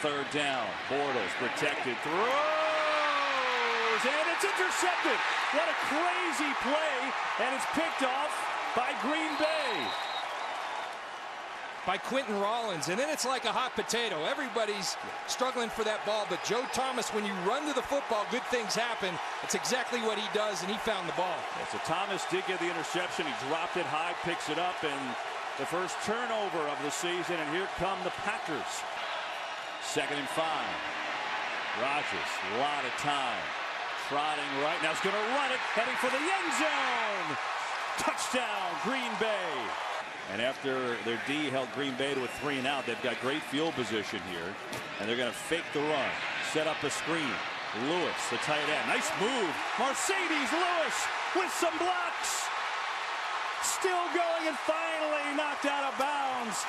third down. Bortles protected, throws, and it's intercepted. What a crazy play, and it's picked off by Green Bay. By Quentin Rollins, and then it's like a hot potato. Everybody's struggling for that ball, but Joe Thomas, when you run to the football, good things happen. It's exactly what he does, and he found the ball. Yeah, so Thomas did get the interception. He dropped it high, picks it up, and the first turnover of the season, and here come the Packers. 2nd and 5. Rodgers, a lot of time. Trotting right now, he's going to run it, heading for the end zone. Touchdown, Green Bay. And after their D held Green Bay to a 3 and out, they've got great field position here. And they're going to fake the run, set up a screen. Lewis, the tight end. Nice move. Mercedes Lewis with some blocks. Still going and finally knocked out of bounds.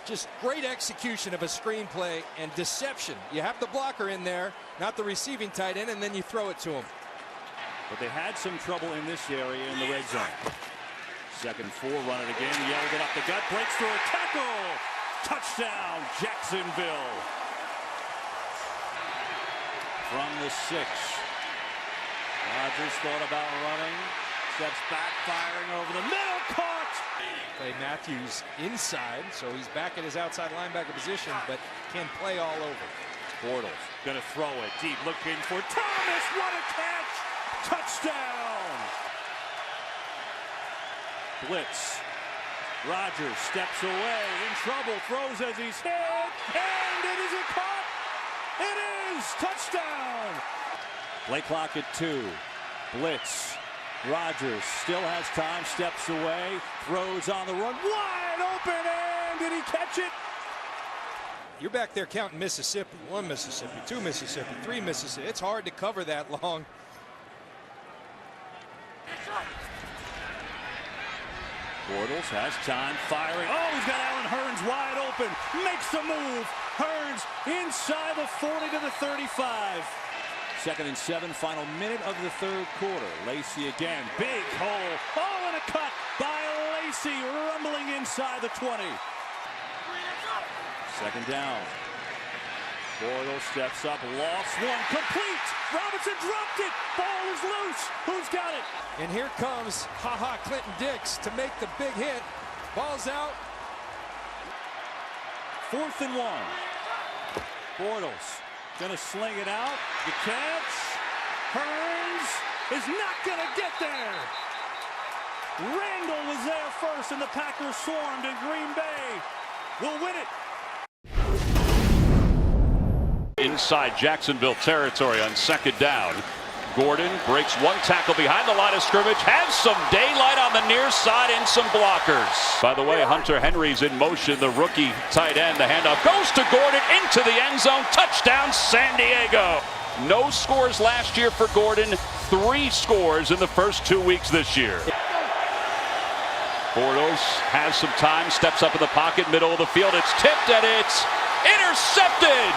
Just great execution of a screenplay and deception. You have the blocker in there, not the receiving tight end, and then you throw it to him. But they had some trouble in this area in the red zone. 2nd and 4, run it again, yelled it up the gut, breaks through a tackle. Touchdown, Jacksonville. From the 6. Rodgers thought about running, steps back, firing over the middle, caught. Play Matthews inside, so he's back at his outside linebacker position, but can play all over. Bortles gonna throw it deep, looking for Thomas. What a catch! Touchdown! Blitz. Rodgers steps away, in trouble, throws as he's hit, and it is caught. It is touchdown. Play clock at 2. Blitz. Rodgers still has time, steps away, throws on the run, wide open, and did he catch it? You're back there counting Mississippi. 1 Mississippi, 2 Mississippi, 3 Mississippi. It's hard to cover that long. Bortles has time, firing. Oh, he's got Allen Hurns wide open. Makes the move. Hurns inside the 40 to the 35. 2nd and 7, final minute of the 3rd quarter. Lacy again, big hole. Oh, and a cut by Lacy, rumbling inside the 20. 2nd down. Bortles steps up, lost one, complete. Robinson dropped it. Ball is loose. Who's got it? And here comes Clinton Dix to make the big hit. Ball's out. 4th and 1. Bortles gonna sling it out. The catch. Hurns is not gonna get there. Randall was there first, and the Packers swarmed, and Green Bay will win it. Inside Jacksonville territory on 2nd down. Gordon breaks one tackle behind the line of scrimmage, has some daylight on the near side and some blockers. By the way, Hunter Henry's in motion, the rookie tight end. The handoff goes to Gordon into the end zone. Touchdown, San Diego. No scores last year for Gordon, 3 scores in the first 2 weeks this year. Bortles has some time, steps up in the pocket, middle of the field. It's tipped and it's intercepted.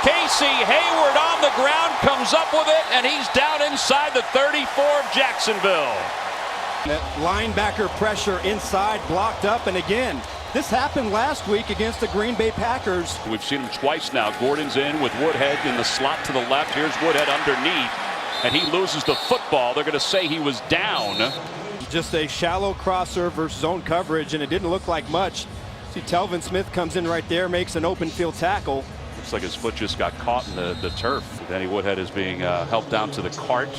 Casey Hayward on the ground, comes up with it, and he's down inside the 34 of Jacksonville. That linebacker pressure inside, blocked up, and again, this happened last week against the Green Bay Packers. We've seen him twice now. Gordon's in with Woodhead in the slot to the left. Here's Woodhead underneath, and he loses the football. They're going to say he was down. Just a shallow crosser versus zone coverage, and it didn't look like much. See, Telvin Smith comes in right there, makes an open field tackle. Looks like his foot just got caught in the turf. Danny Woodhead is being helped down to the cart.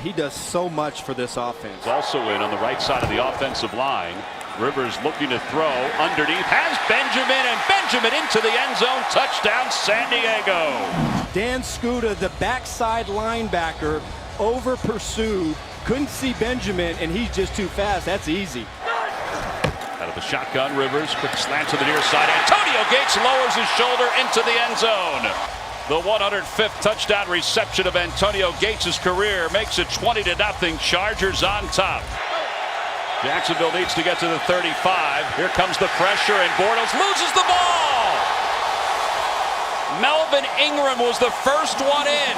He does so much for this offense. Also in on the right side of the offensive line. Rivers looking to throw underneath, has Benjamin, and Benjamin into the end zone. Touchdown, San Diego. Dan Skuta, the backside linebacker, over pursued, couldn't see Benjamin, and he's just too fast. That's easy. Out of the shotgun, Rivers, quick slant to the near side. Antonio Gates lowers his shoulder into the end zone. The 105th touchdown reception of Antonio Gates' career makes it 20-0. Chargers on top. Jacksonville needs to get to the 35. Here comes the pressure, and Bortles loses the ball. Melvin Ingram was the first one in.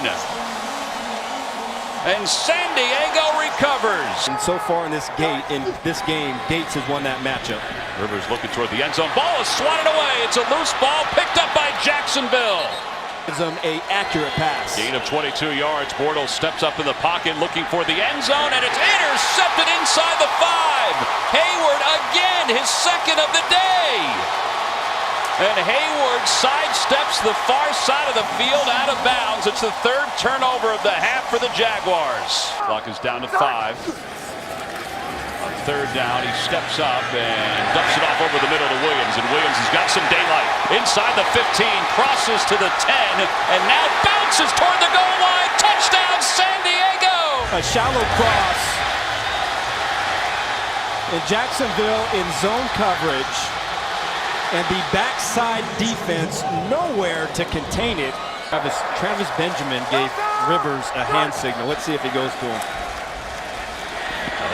and San Diego recovers. And so far in this game, Gates has won that matchup. Rivers looking toward the end zone. Ball is swatted away. It's a loose ball picked up by Jacksonville. Gives them an accurate pass. Gain of 22 yards. Bortles steps up in the pocket looking for the end zone, and it's intercepted inside the 5. Hayward again, his second of the day. And Hayward sidesteps the far side of the field out of bounds. It's the third turnover of the half for the Jaguars. Clock is down to 5. On third down, he steps up and dumps it off over the middle to Williams. And Williams has got some daylight. Inside the 15, crosses to the 10, and now bounces toward the goal line. Touchdown, San Diego! A shallow cross. And Jacksonville in zone coverage. And the backside defense nowhere to contain it. Travis Benjamin gave Rivers a hand signal. Let's see if he goes to him.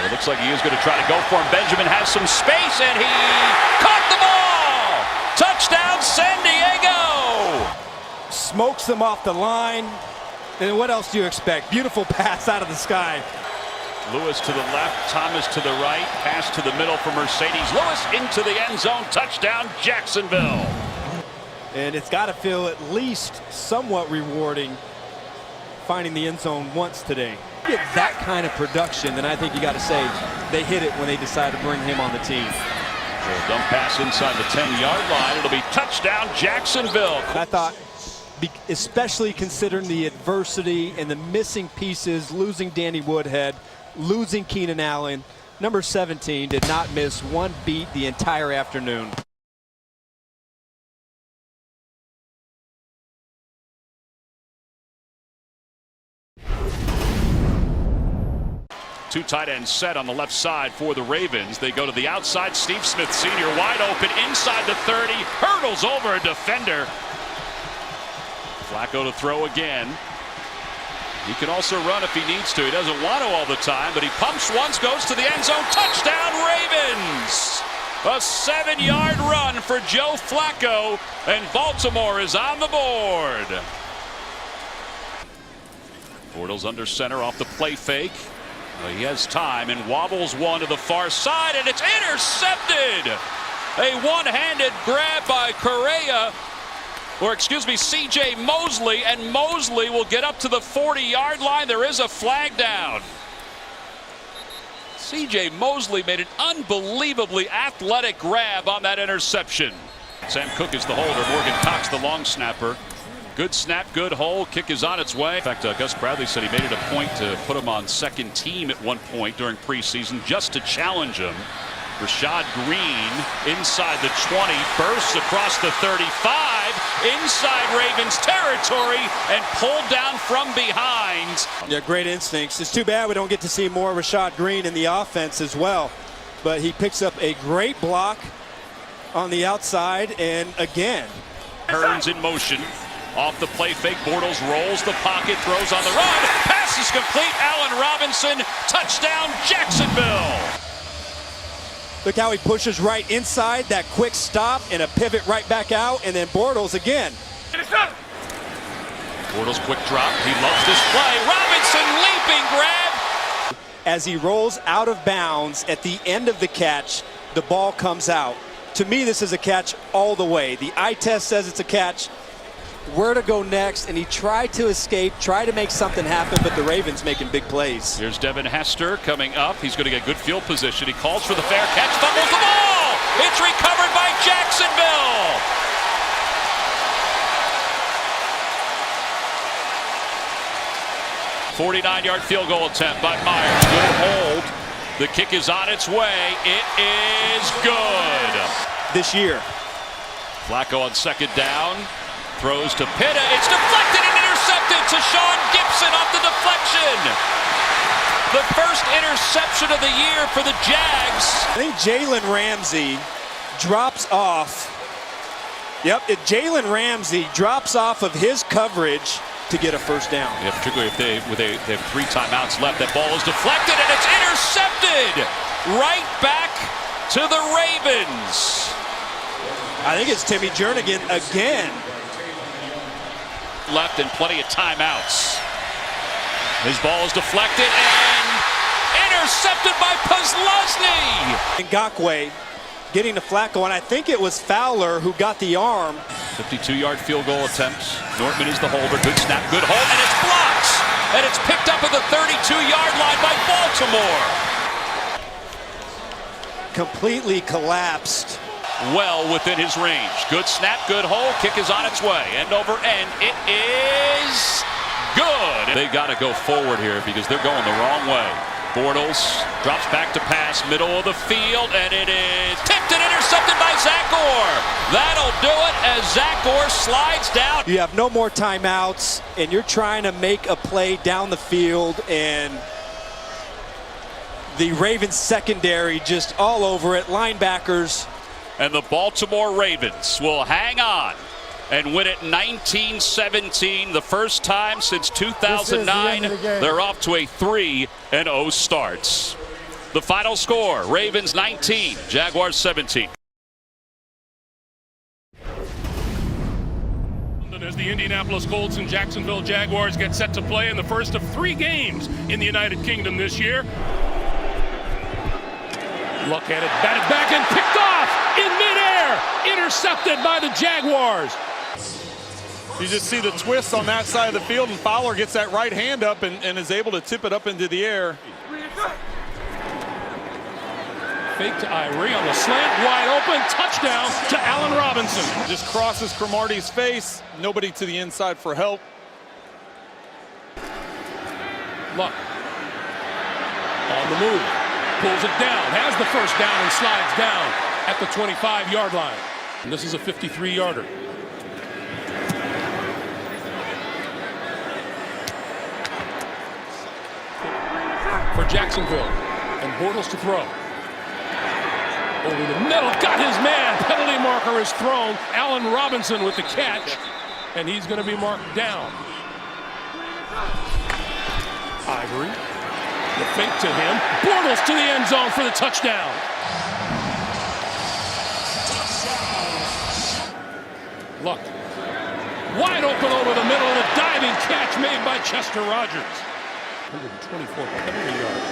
It looks like he is going to try to go for him. Benjamin has some space, and he caught the ball! Touchdown, San Diego! Smokes them off the line. And what else do you expect? Beautiful pass out of the sky. Lewis to the left, Thomas to the right. Pass to the middle for Mercedes. Lewis into the end zone. Touchdown, Jacksonville. And it's got to feel at least somewhat rewarding finding the end zone once today. Get that kind of production, then I think you got to say they hit it when they decide to bring him on the team. Dump pass inside the 10-yard line. It'll be touchdown, Jacksonville. I thought, especially considering the adversity and the missing pieces, losing Danny Woodhead, losing Keenan Allen, number 17 did not miss one beat the entire afternoon. Two tight ends set on the left side for the Ravens. They go to the outside. Steve Smith Sr. wide open inside the 30. Hurdles over a defender. Flacco to throw again. He can also run if he needs to. He doesn't want to all the time, but he pumps once, goes to the end zone. Touchdown, Ravens! A 7-yard run for Joe Flacco, and Baltimore is on the board. Bortles under center off the play fake. He has time and wobbles one to the far side, and it's intercepted. A one-handed grab by Correa, or excuse me, C.J. Mosley, and Mosley will get up to the 40-yard line. There is a flag down. C.J. Mosley made an unbelievably athletic grab on that interception. Sam Cook is the holder. Morgan Cox the long snapper. Good snap, good hold. Kick is on its way. In fact, Gus Bradley said he made it a point to put him on second team at one point during preseason just to challenge him. Rashad Green inside the 20, bursts across the 35, inside Ravens territory, and pulled down from behind. Yeah, great instincts. It's too bad we don't get to see more Rashad Green in the offense as well. But he picks up a great block on the outside, and again. Hearns in motion. Off the play fake, Bortles rolls the pocket, throws on the run. Pass is complete. Allen Robinson, touchdown, Jacksonville. Look how he pushes right inside, that quick stop and a pivot right back out, and then Bortles again. Bortles quick drop. He loves this play. Robinson leaping grab. As he rolls out of bounds at the end of the catch, the ball comes out. To me, this is a catch all the way. The eye test says it's a catch. Where to go next, and he tried to escape, tried to make something happen, but the Ravens making big plays. Here's Devin Hester coming up. He's going to get good field position. He calls for the fair catch, fumbles the ball. It's recovered by Jacksonville. .49-yard field goal attempt by Myers. Good hold. The kick is on its way. It is good. This year. Flacco on second down. Throws to Pitta. It's deflected and intercepted to Sean Gibson off the deflection. The first interception of the year for the Jags. I think Jalen Ramsey drops off. Yep, Jalen Ramsey drops off of his coverage to get a first down. Yeah, particularly if they have 3 timeouts left. That ball is deflected and it's intercepted. Right back to the Ravens. I think it's Timmy Jernigan again. Left and plenty of timeouts. His ball is deflected and intercepted by Posluszny. Ngakoue getting to Flacco, and I think it was Fowler who got the arm. 52-yard field goal attempts. Nortman is the holder. Good snap, good hold, and it's blocked. And it's picked up at the 32-yard line by Baltimore. Completely collapsed. Well within his range. Good snap, good hold. Kick is on its way. End over end. It is good. They got to go forward here because they're going the wrong way. Bortles drops back to pass, middle of the field, and it is tipped and intercepted by Zach Orr. That'll do it as Zach Orr slides down. You have no more timeouts, and you're trying to make a play down the field, and the Ravens secondary just all over it. Linebackers. And the Baltimore Ravens will hang on and win it 19-17, the first time since 2009. They're off to a 3-0 start. The final score, Ravens 19, Jaguars 17. As the Indianapolis Colts and Jacksonville Jaguars get set to play in the first of 3 games in the United Kingdom this year. Look at it, batted back and picked off in midair, intercepted by the Jaguars. You just see the twist on that side of the field, and Fowler gets that right hand up and is able to tip it up into the air. Fake to Ivory on the slant, wide open, touchdown to Allen Robinson. Just crosses Cromartie's face, nobody to the inside for help. Luck on the move, pulls it down, has the first down and slides down at the 25-yard line. And this is a 53-yarder. For Jacksonville, and Bortles to throw. Over the middle, got his man. Penalty marker is thrown. Allen Robinson with the catch, and he's going to be marked down. Ivory, the fake to him. Bortles to the end zone for the touchdown. Luck, wide open over the middle, and a diving catch made by Chester Rogers. 124 penalty yards.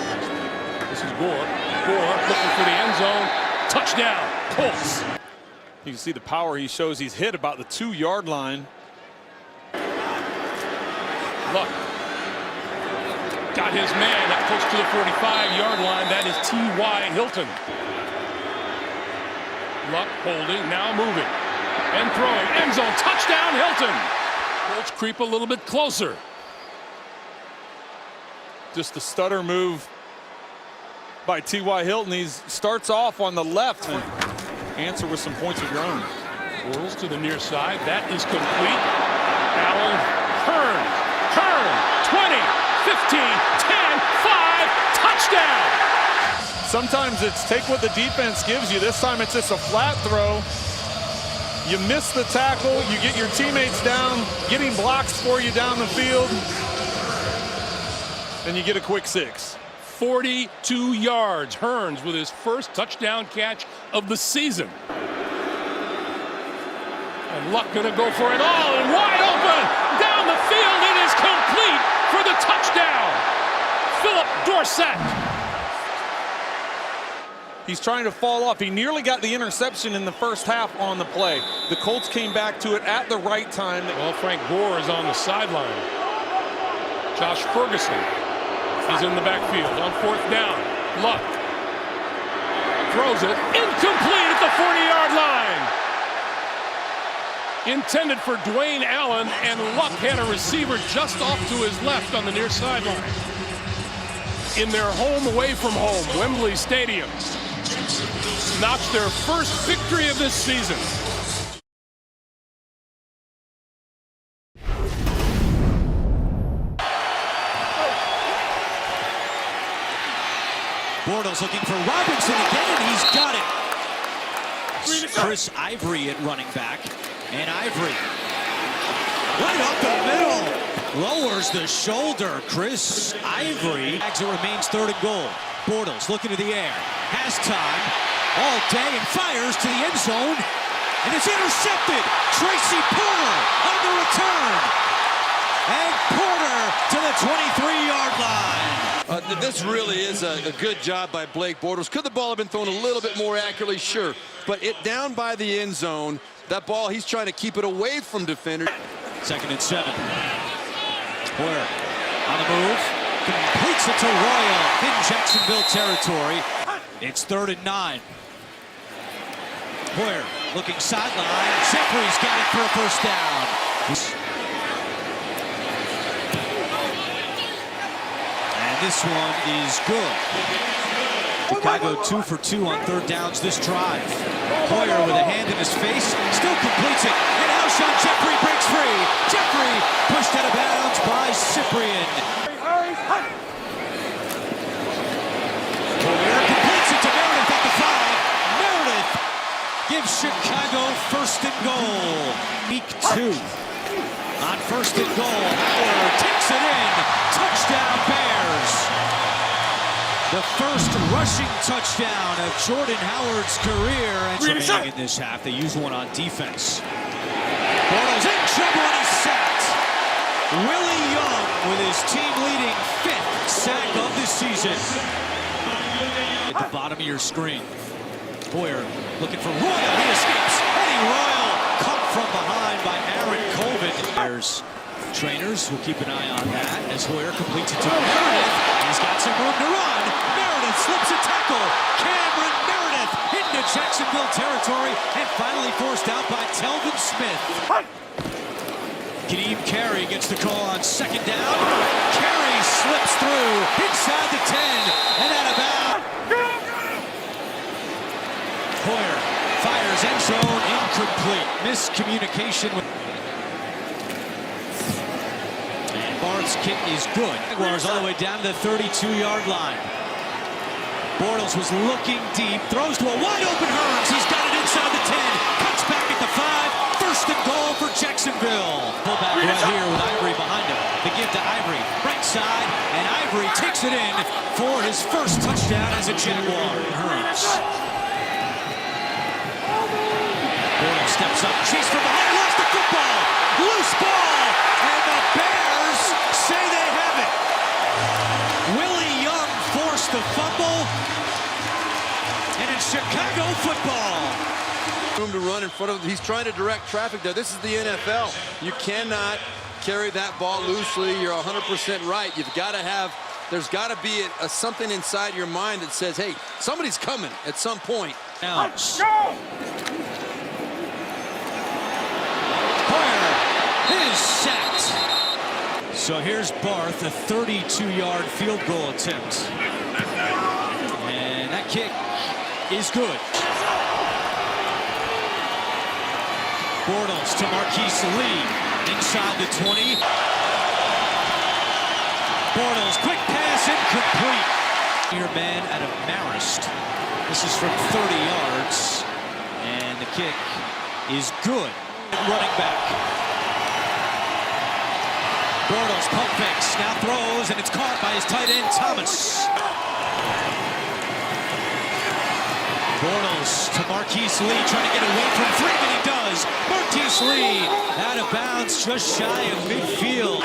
This is Gore. Gore looking for the end zone. Touchdown, Colts. You can see the power he shows. He's hit about the 2-yard line. Luck got his man that close to the 45-yard line. That is T.Y. Hilton. Luck holding, now moving and throwing. End zone, touchdown, Hilton. Colts creep a little bit closer. Just the stutter move by T.Y. Hilton. He starts off on the left and answer with some points of your own. Whirls to the near side. That is complete. Allen Hearns. 20, 15, 10, 5, touchdown. Sometimes it's take what the defense gives you. This time it's just a flat throw. You miss the tackle. You get your teammates down, getting blocks for you down the field. And you get a quick 6. 42 yards. Hearns with his first touchdown catch of the season. And Luck gonna go for it all, and wide open down the field. It is complete for the touchdown. Philip Dorsett. He's trying to fall off. He nearly got the interception in the first half on the play. The Colts came back to it at the right time. Well, Frank Gore is on the sideline. Josh Ferguson is in the backfield on 4th down. Luck throws it incomplete at the 40-yard line. Intended for Dwayne Allen, and Luck had a receiver just off to his left on the near sideline. In their home away from home, Wembley Stadium, notched their first victory of this season. Bortles looking for Robinson again, and he's got it. Chris Ivory at running back, and Ivory right up the middle, lowers the shoulder. Chris Ivory. It remains 3rd and goal. Bortles looking to the air, has time all day and fires to the end zone, and it's intercepted. Tracy Porter on the return. and Porter to the 23-yard line. This really is a good job by Blake Bortles. Could the ball have been thrown a little bit more accurately? Sure. But it down by the end zone, that ball, he's trying to keep it away from defenders. 2nd and 7. Hoyer on the move. Completes it to Royal in Jacksonville territory. It's 3rd and 9. Hoyer looking sideline. Jeffrey's got it for a first down. This one is good. Chicago 2 for 2 on 3rd downs this drive. Hoyer with a hand in his face, still completes it. And Alshon Jeffrey breaks free. Jeffrey pushed out of bounds by Cyprien. Hoyer completes it to Meredith at the 5. Meredith gives Chicago 1st and goal. Week 2. On 1st and goal, Howard takes it in. Touchdown Bears. The first rushing touchdown of Jordan Howard's career. And remaining in this half, they use one on defense. Bortles in trouble and he's sacked. Willie Young with his team-leading 5th sack of the season. At the bottom of your screen. Hoyer looking for Royal. He escapes. Eddie Royal caught from behind by Aaron Colvin. Bears trainers will keep an eye on that as Hoyer completes it to Meredith. He's got some room to run. Meredith slips a tackle. Cameron Meredith into Jacksonville territory and finally forced out by Telvin Smith. Kadeem Carey gets the call on 2nd down. Carey slips through inside the 10 and out of bounds. Hoyer fires end zone incomplete. Miscommunication with Barnes' kick is good. Jaguars all the way down to the 32-yard line. Bortles was looking deep, throws to a wide-open Hurns. He's got it inside the 10, cuts back at the 5. 1st and goal for Jacksonville. Pullback right here with Ivory behind him. The give to Ivory, right side, and Ivory takes it in for his 1st touchdown as a Jaguar. Hurns. Bortles steps up, chase from behind, lost the football. Loose ball, and the Bears say they have it. Willie Young forced the fumble, and it's Chicago football. Room to run in front of him. He's trying to direct traffic there. This is the NFL. You cannot carry that ball loosely. You're 100% right. You've got to have, there's got to be something inside your mind that says, hey, somebody's coming at some point. Now, is sacked. So here's Barth, a 32-yard field goal attempt. And that kick is good. Bortles to Marquise Lee, inside the 20. Bortles, quick pass, incomplete. Your man out of Marist. This is from 30 yards. And the kick is good. Running back. Bortles pump fakes, now throws, and it's caught by his tight end, Thomas. Bortles to Marquise Lee, trying to get away from Freeman, he does. Marquise Lee out of bounds, just shy of midfield.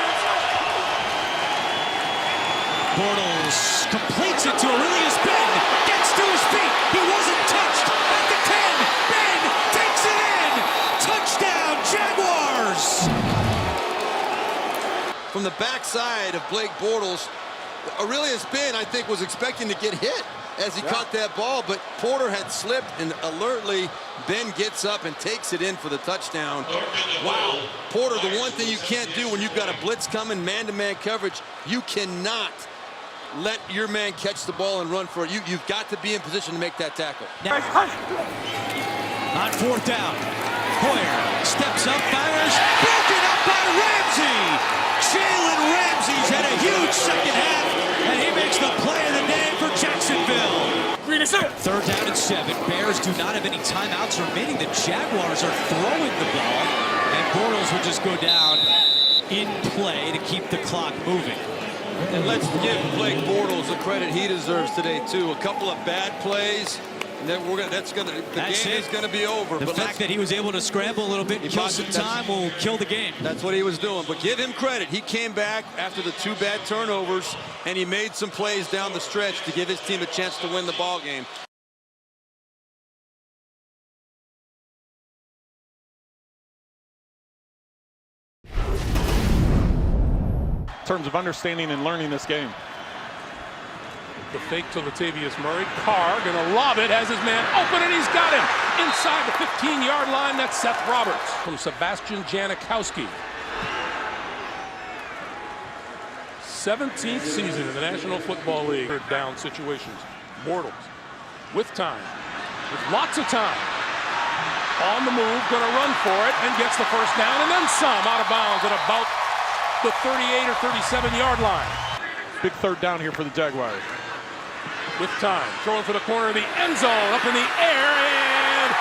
Bortles completes it to Aurelius Ben, gets to his feet, he wasn't touched at the 10. Ben takes it in, touchdown Jaguars. From the backside of Blake Bortles, Aurelius Ben, I think, was expecting to get hit as he caught that ball, but Porter had slipped, and alertly, Ben gets up and takes it in for the touchdown. Wow. Porter, the one thing you can't do when you've got a blitz coming, man-to-man coverage, you cannot let your man catch the ball and run for it. You've got to be in position to make that tackle. Now, on 4th down, Hoyer steps up, fires, broken up by Ramsey. Jalen Ramsey's had a huge second half, and he makes the play of the day for Jacksonville. 3rd down and 7. Bears do not have any timeouts remaining. The Jaguars are throwing the ball, and Bortles will just go down in play to keep the clock moving. And let's give Blake Bortles the credit he deserves today, too. A couple of bad plays, And then the game is gonna be over. The fact that he was able to scramble a little bit and kill some time will kill the game. That's what he was doing. But give him credit. He came back after the 2 bad turnovers, and he made some plays down the stretch to give his team a chance to win the ball game. In terms of understanding and learning this game. The fake to Latavius Murray. Carr gonna lob it, has his man open, and he's got him inside the 15-yard line. That's Seth Roberts from Sebastian Janikowski. 17th season in the National Football League. Third down situations. Bortles with time, with lots of time. On the move, gonna run for it, and gets the first down, and then some, out of bounds at about the 38 or 37-yard line. Big third down here for the Jaguars. With time, throwing for the corner of the end zone, up in the air, and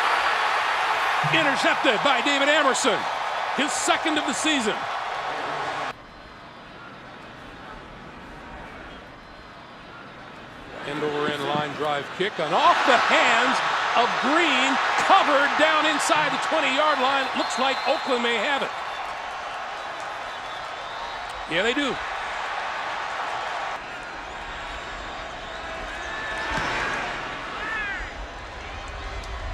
intercepted by David Amerson, his second of the season. End-over-end line drive kick, and off the hands of Green, covered down inside the 20-yard line. It looks like Oakland may have it. Yeah, they do.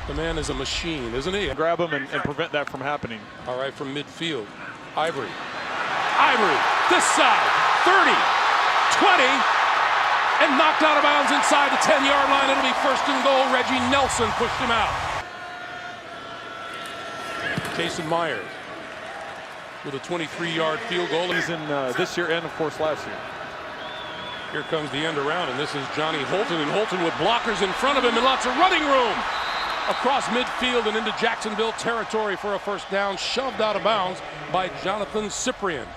The man is a machine, isn't he? Grab him and prevent that from happening. All right, from midfield. Ivory. Ivory, this side. 30, 20, and knocked out of bounds inside the 10-yard line. It'll be first and goal. Reggie Nelson pushed him out. Jason Myers with a 23-yard field goal. He's in this year and, of course, last year. Here comes the end around, and this is Johnny Holton, and Holton with blockers in front of him and lots of running room. Across midfield and into Jacksonville territory for a first down, shoved out of bounds by Jonathan Cyprien.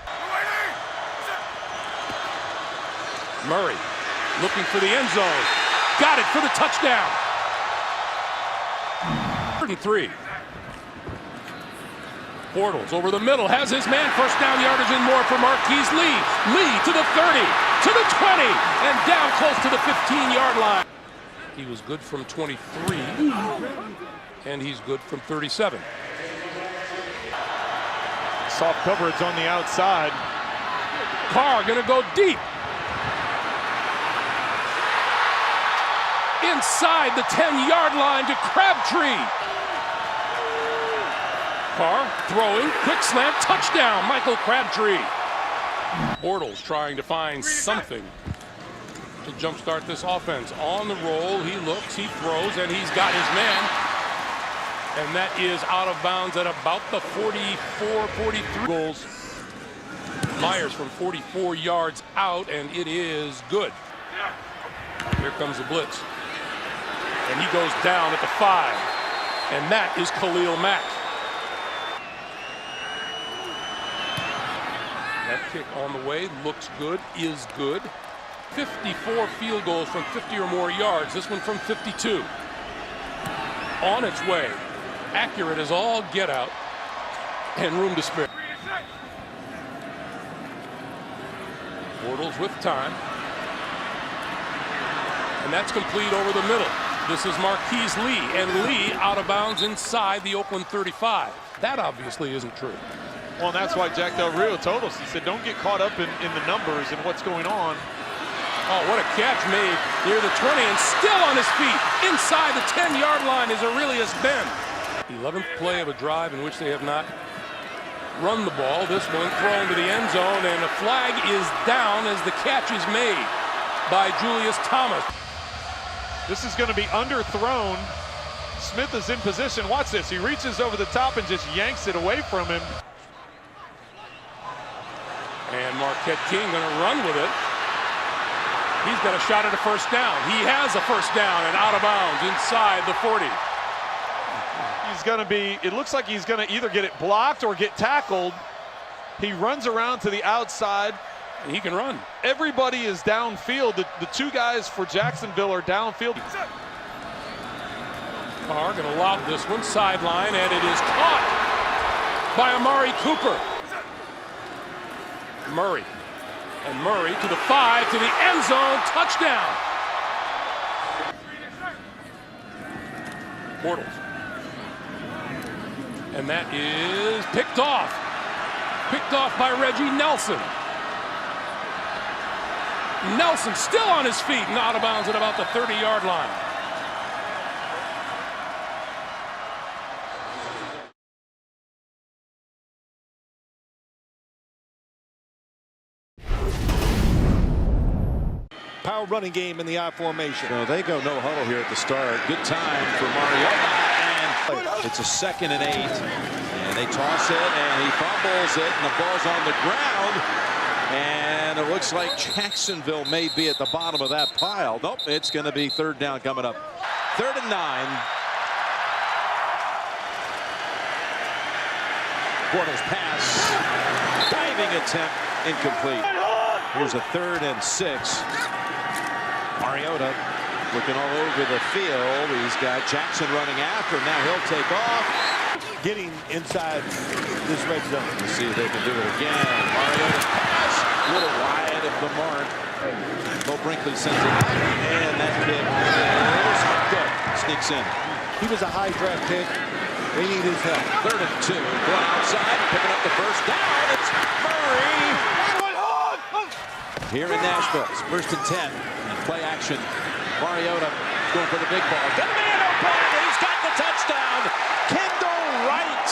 Murray looking for the end zone. Got it for the touchdown. 3rd. Bortles over the middle, has his man, first down yardage and more for Marquise Lee. Lee to the 30, to the 20, and down close to the 15-yard line. He was good from 23, and he's good from 37. Soft coverage on the outside. Carr gonna go deep. Inside the 10-yard line to Crabtree. Carr throwing, quick slant, touchdown, Michael Crabtree. Bortles trying to find something to jumpstart this offense. On the roll, he looks, he throws, and he's got his man. And that is out of bounds at about the 44, 43 goals. Myers from 44 yards out, and it is good. Here comes the blitz. And he goes down at the 5. And that is Khalil Mack. That kick on the way, looks good, is good. 54 field goals from 50 or more yards. This one from 52. On its way. Accurate as all get out. And room to spare. Bortles with time. And that's complete over the middle. This is Marquise Lee. And Lee out of bounds inside the Oakland 35. That obviously isn't true. Well, and that's why Jack Del Rio told us. He said, don't get caught up in the numbers and what's going on. Oh, what a catch made near the 20 and still on his feet. Inside the 10-yard line is Aurelius Ben. 11th play of a drive in which they have not run the ball. This one thrown to the end zone, and a flag is down as the catch is made by Julius Thomas. This is going to be underthrown. Smith is in position. Watch this. He reaches over the top and just yanks it away from him. And Marquette King going to run with it. He's got a shot at a first down. He has a first down and out of bounds inside the 40. He's going to be, it looks like he's going to either get it blocked or get tackled. He runs around to the outside. And he can run. Everybody is downfield. The 2 guys for Jacksonville are downfield. Carr going to lob this one sideline, and it is caught by Amari Cooper. Murray. And Murray to the 5, to the end zone, touchdown. Bortles. And that is picked off. Picked off by Reggie Nelson. Nelson still on his feet and out of bounds at about the 30-yard line. Power running game in the I formation. So they go no huddle here at the start. Good time for Mariota, and it's a 2nd and 8. And they toss it, and he fumbles it, and the ball's on the ground. And it looks like Jacksonville may be at the bottom of that pile. Nope, it's going to be 3rd down coming up. 3rd and 9. Bortles pass. Diving attempt incomplete. Here's a 3rd and 6. Mariota looking all over the field. He's got Jackson running after him. Now he'll take off. Getting inside this red zone. Let's see if they can do it again. Mariota pass. A little wide of the mark. Bo Brinkley sends it out. And that kick is good. Sneaks in. He was a high draft pick. They need his help. 3rd and 2. Going outside. Picking up the first down. It's Murray. Here in Nashville. It's 1st and 10. And play action. Mariota going for the big ball. Gonna be an open. He's got the touchdown. Kendall Wright.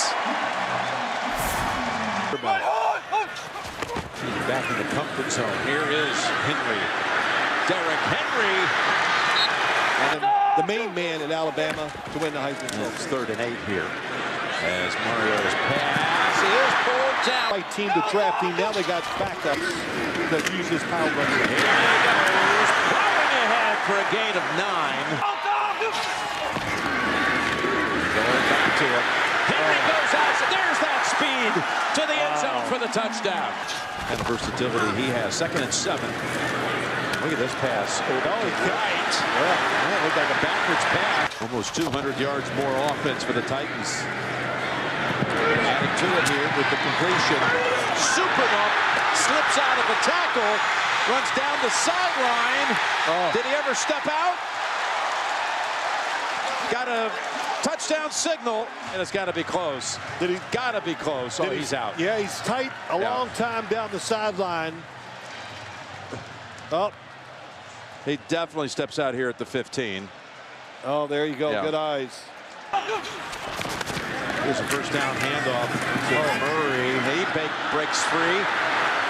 Back in the comfort zone. Here is Henry. Derrick Henry. And the main man in Alabama to win the Heisman Trophy. It's 3rd and 8 here. As Mariota's pass is pulled down. Right team to draft team. Now they got backups that use this power running game. Here he goes. Plowing ahead for a gain of 9. Going back to it. Henry goes out. So there's that speed to the end zone for the touchdown. And the versatility he has. 2nd and 7. Look at this pass. Oh, right. Well, that looked like a backwards pass. Almost 200 yards more offense for the Titans. Adding to it here with the completion. Super bump. Slips out of the tackle. Runs down the sideline. Did he ever step out? Got a touchdown signal, and it's got to be close. Got to be close. Oh, he's out. Yeah, he's tight a long time down the sideline. Oh. He definitely steps out here at the 15. Oh, there you go. Yeah. Good eyes. Here's a 1st down handoff to Murray. He breaks free.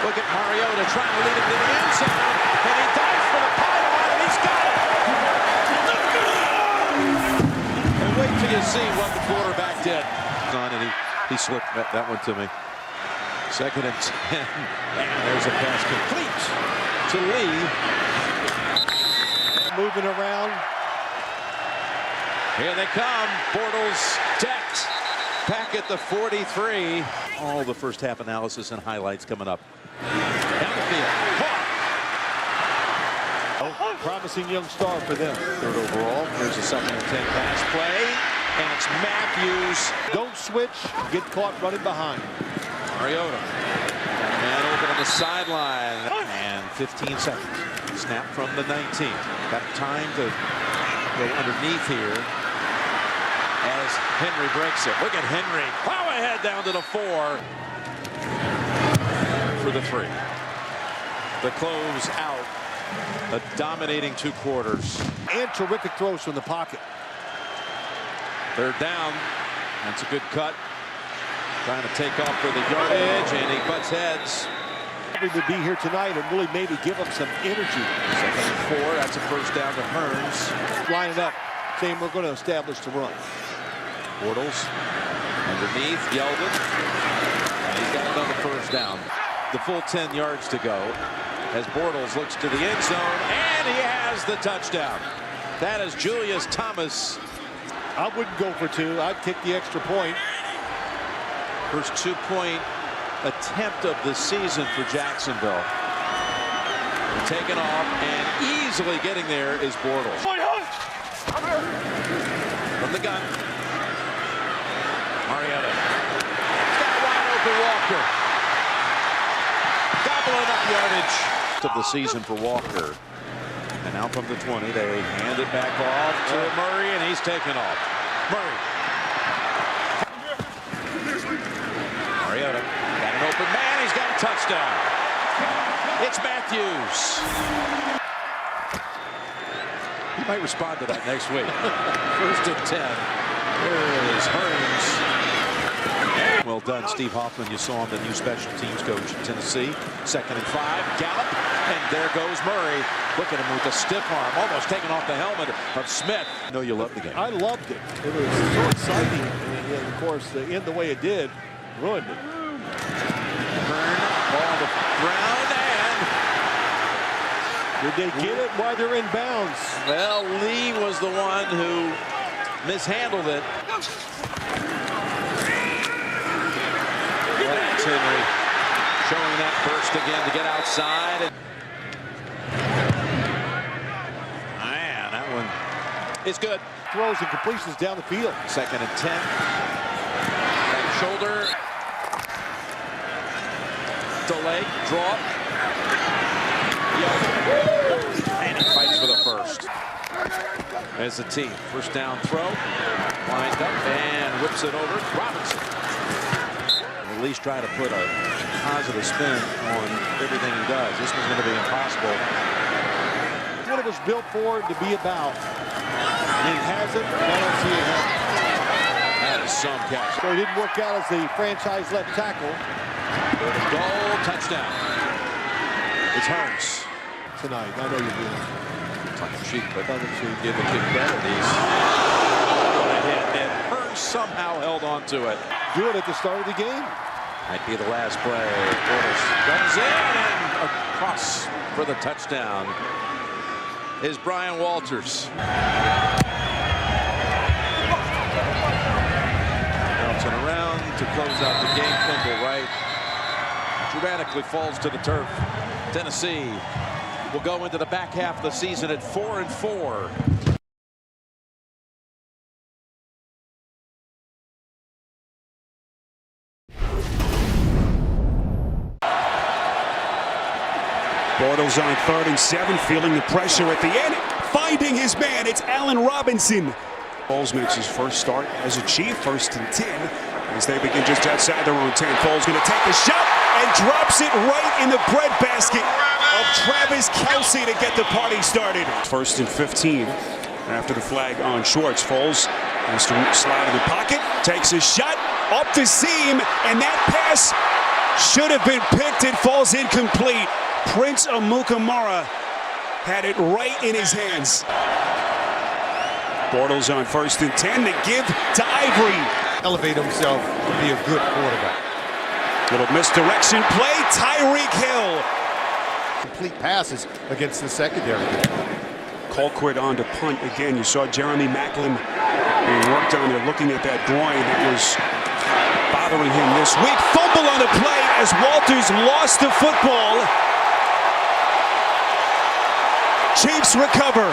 Look at Mariota trying to lead him to the end zone. And he dives for the pylon, and he's got it. And wait till you see what the quarterback did. And he slipped that one to me. 2nd and 10. And there's a pass complete to Lee. Moving around. Here they come. Bortles decked. Back at the 43. All the first half analysis and highlights coming up. Down the field. Oh, promising young star for them. 3rd overall. Here's a 2nd and 10 pass play. And it's Matthews. Don't switch. Get caught running behind. Mariota. Got a man open on the sideline. And 15 seconds. Snap from the 19. Got time to go underneath here as Henry breaks it. Look at Henry. Plow ahead down to the 4. For the 3. The close out. A dominating 2 quarters. And terrific throws from the pocket. 3rd down. That's a good cut. Trying to take off for the yardage, and he butts heads. He would be here tonight and really maybe give him some energy. 2nd and 4. That's a 1st down to Hearns. Lining up, saying we're going to establish the run. Bortles underneath, Yeldon. And he's got another 1st down. The full 10 yards to go as Bortles looks to the end zone, and he has the touchdown. That is Julius Thomas. I wouldn't go for 2. I'd kick the extra point. First 2-point attempt of the season for Jacksonville. And taken off, and easily getting there is Bortles. From the gun. Mariota. He's got a wide open Walker. Gobbling up yardage of the season for Walker. And now from the 20, they hand it back off to Murray, and he's taken off. Murray. Mariota got an open man. He's got a touchdown. It's Matthews. He might respond to that next week. 1st and 10. There is Hearns. Well done, Steve Hoffman. You saw him, the new special teams coach in Tennessee. 2nd and 5. Gallup. And there goes Murray. Look at him with a stiff arm, almost taking off the helmet of Smith. I know you loved the game. I loved it. It was so exciting. And of course, the end the way it did ruined it. Hearn, ball on the ground, and did they get it while they're in bounds? Well, Lee was the one who mishandled it. That's Henry showing that burst again to get outside. Man, that one is good. Throws and completions down the field. 2nd and 10. Back shoulder. Delay, draw. And he fights for the first. As the team. 1st down throw. Lined up and whips it over. Robinson. At least try to put a positive spin on everything he does. This one's going to be impossible. What it was built for to be about. And he has it, and I don't see it happen. That is some catch. So he didn't work out as the franchise left tackle. Goal, touchdown. It's Hearns. Tonight, I know you're doing it. Tongue-in-cheek, but give the kid credit. He's on a hit, and Hearns somehow held on to it. Do it at the start of the game. Might be the last play. Bortles comes in and across for the touchdown is Brian Walters. Bouncing around to close out the game. Fumble right. Dramatically falls to the turf. Tennessee will go into the back half of the season at 4-4. Bortles on 3rd and 7, feeling the pressure at the end, finding his man. It's Allen Robinson. Foles makes his first start as a Chief, 1st and 10, as they begin just outside their own 10. Foles going to take the shot and drops it right in the breadbasket of Travis Kelce to get the party started. 1st and 15 after the flag on Schwartz. Foles has to slide in the pocket, takes a shot up the seam, and that pass should have been picked. It falls incomplete. Prince Amukamara had it right in his hands. Bortles on 1st and 10. The give to Ivory. Elevate himself to be a good quarterback. Little misdirection play. Tyreek Hill. Complete passes against the secondary. Colquitt on to punt again. You saw Jeremy Maclin being worked on there, looking at that groin that was bothering him this week. Fumble on the play as Walters lost the football. Chiefs recover.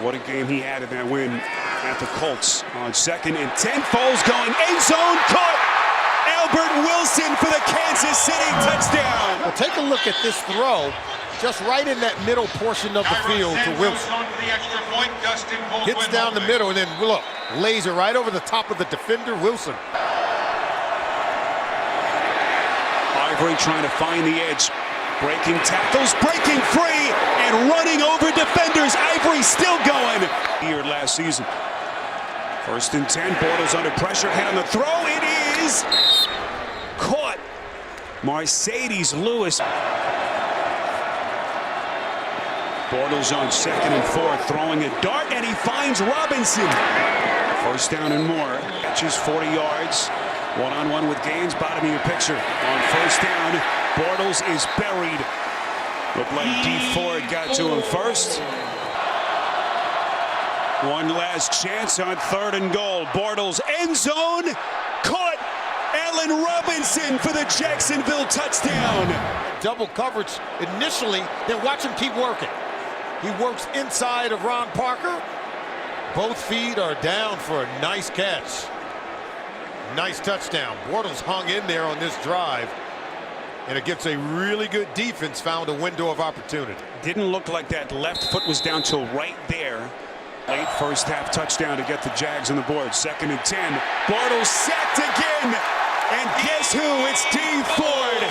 What a game he had in that win at the Colts on 2nd and 10. Foles going end zone, caught. Albert Wilson for the Kansas City touchdown. Well, take a look at this throw, just right in that middle portion of the field to Wilson. Hits down the middle and then look, lays it right over the top of the defender, Wilson. Ivory trying to find the edge. Breaking tackles, breaking free, and running over defenders. Ivory still going. Here last season. 1st and 10, Bortles under pressure, hit on the throw. It is caught. Mercedes Lewis. Bortles on 2nd and 4, throwing a dart, and he finds Robinson. 1st down and more. Catches 40 yards. One-on-one with Gaines, bottom of your picture. On 1st down, Bortles is buried. Looked like D Ford got to him first. One last chance on 3rd and goal. Bortles end zone, caught. Allen Robinson for the Jacksonville touchdown. Double coverage initially, then watch him keep working. He works inside of Ron Parker. Both feet are down for a nice catch. Nice touchdown. Bortles hung in there on this drive, and against a really good defense, found a window of opportunity. Didn't look like that left foot was down till right there. Late first half touchdown to get the Jags on the board. 2nd and 10. Bortles sacked again. And guess who? It's Dee Ford.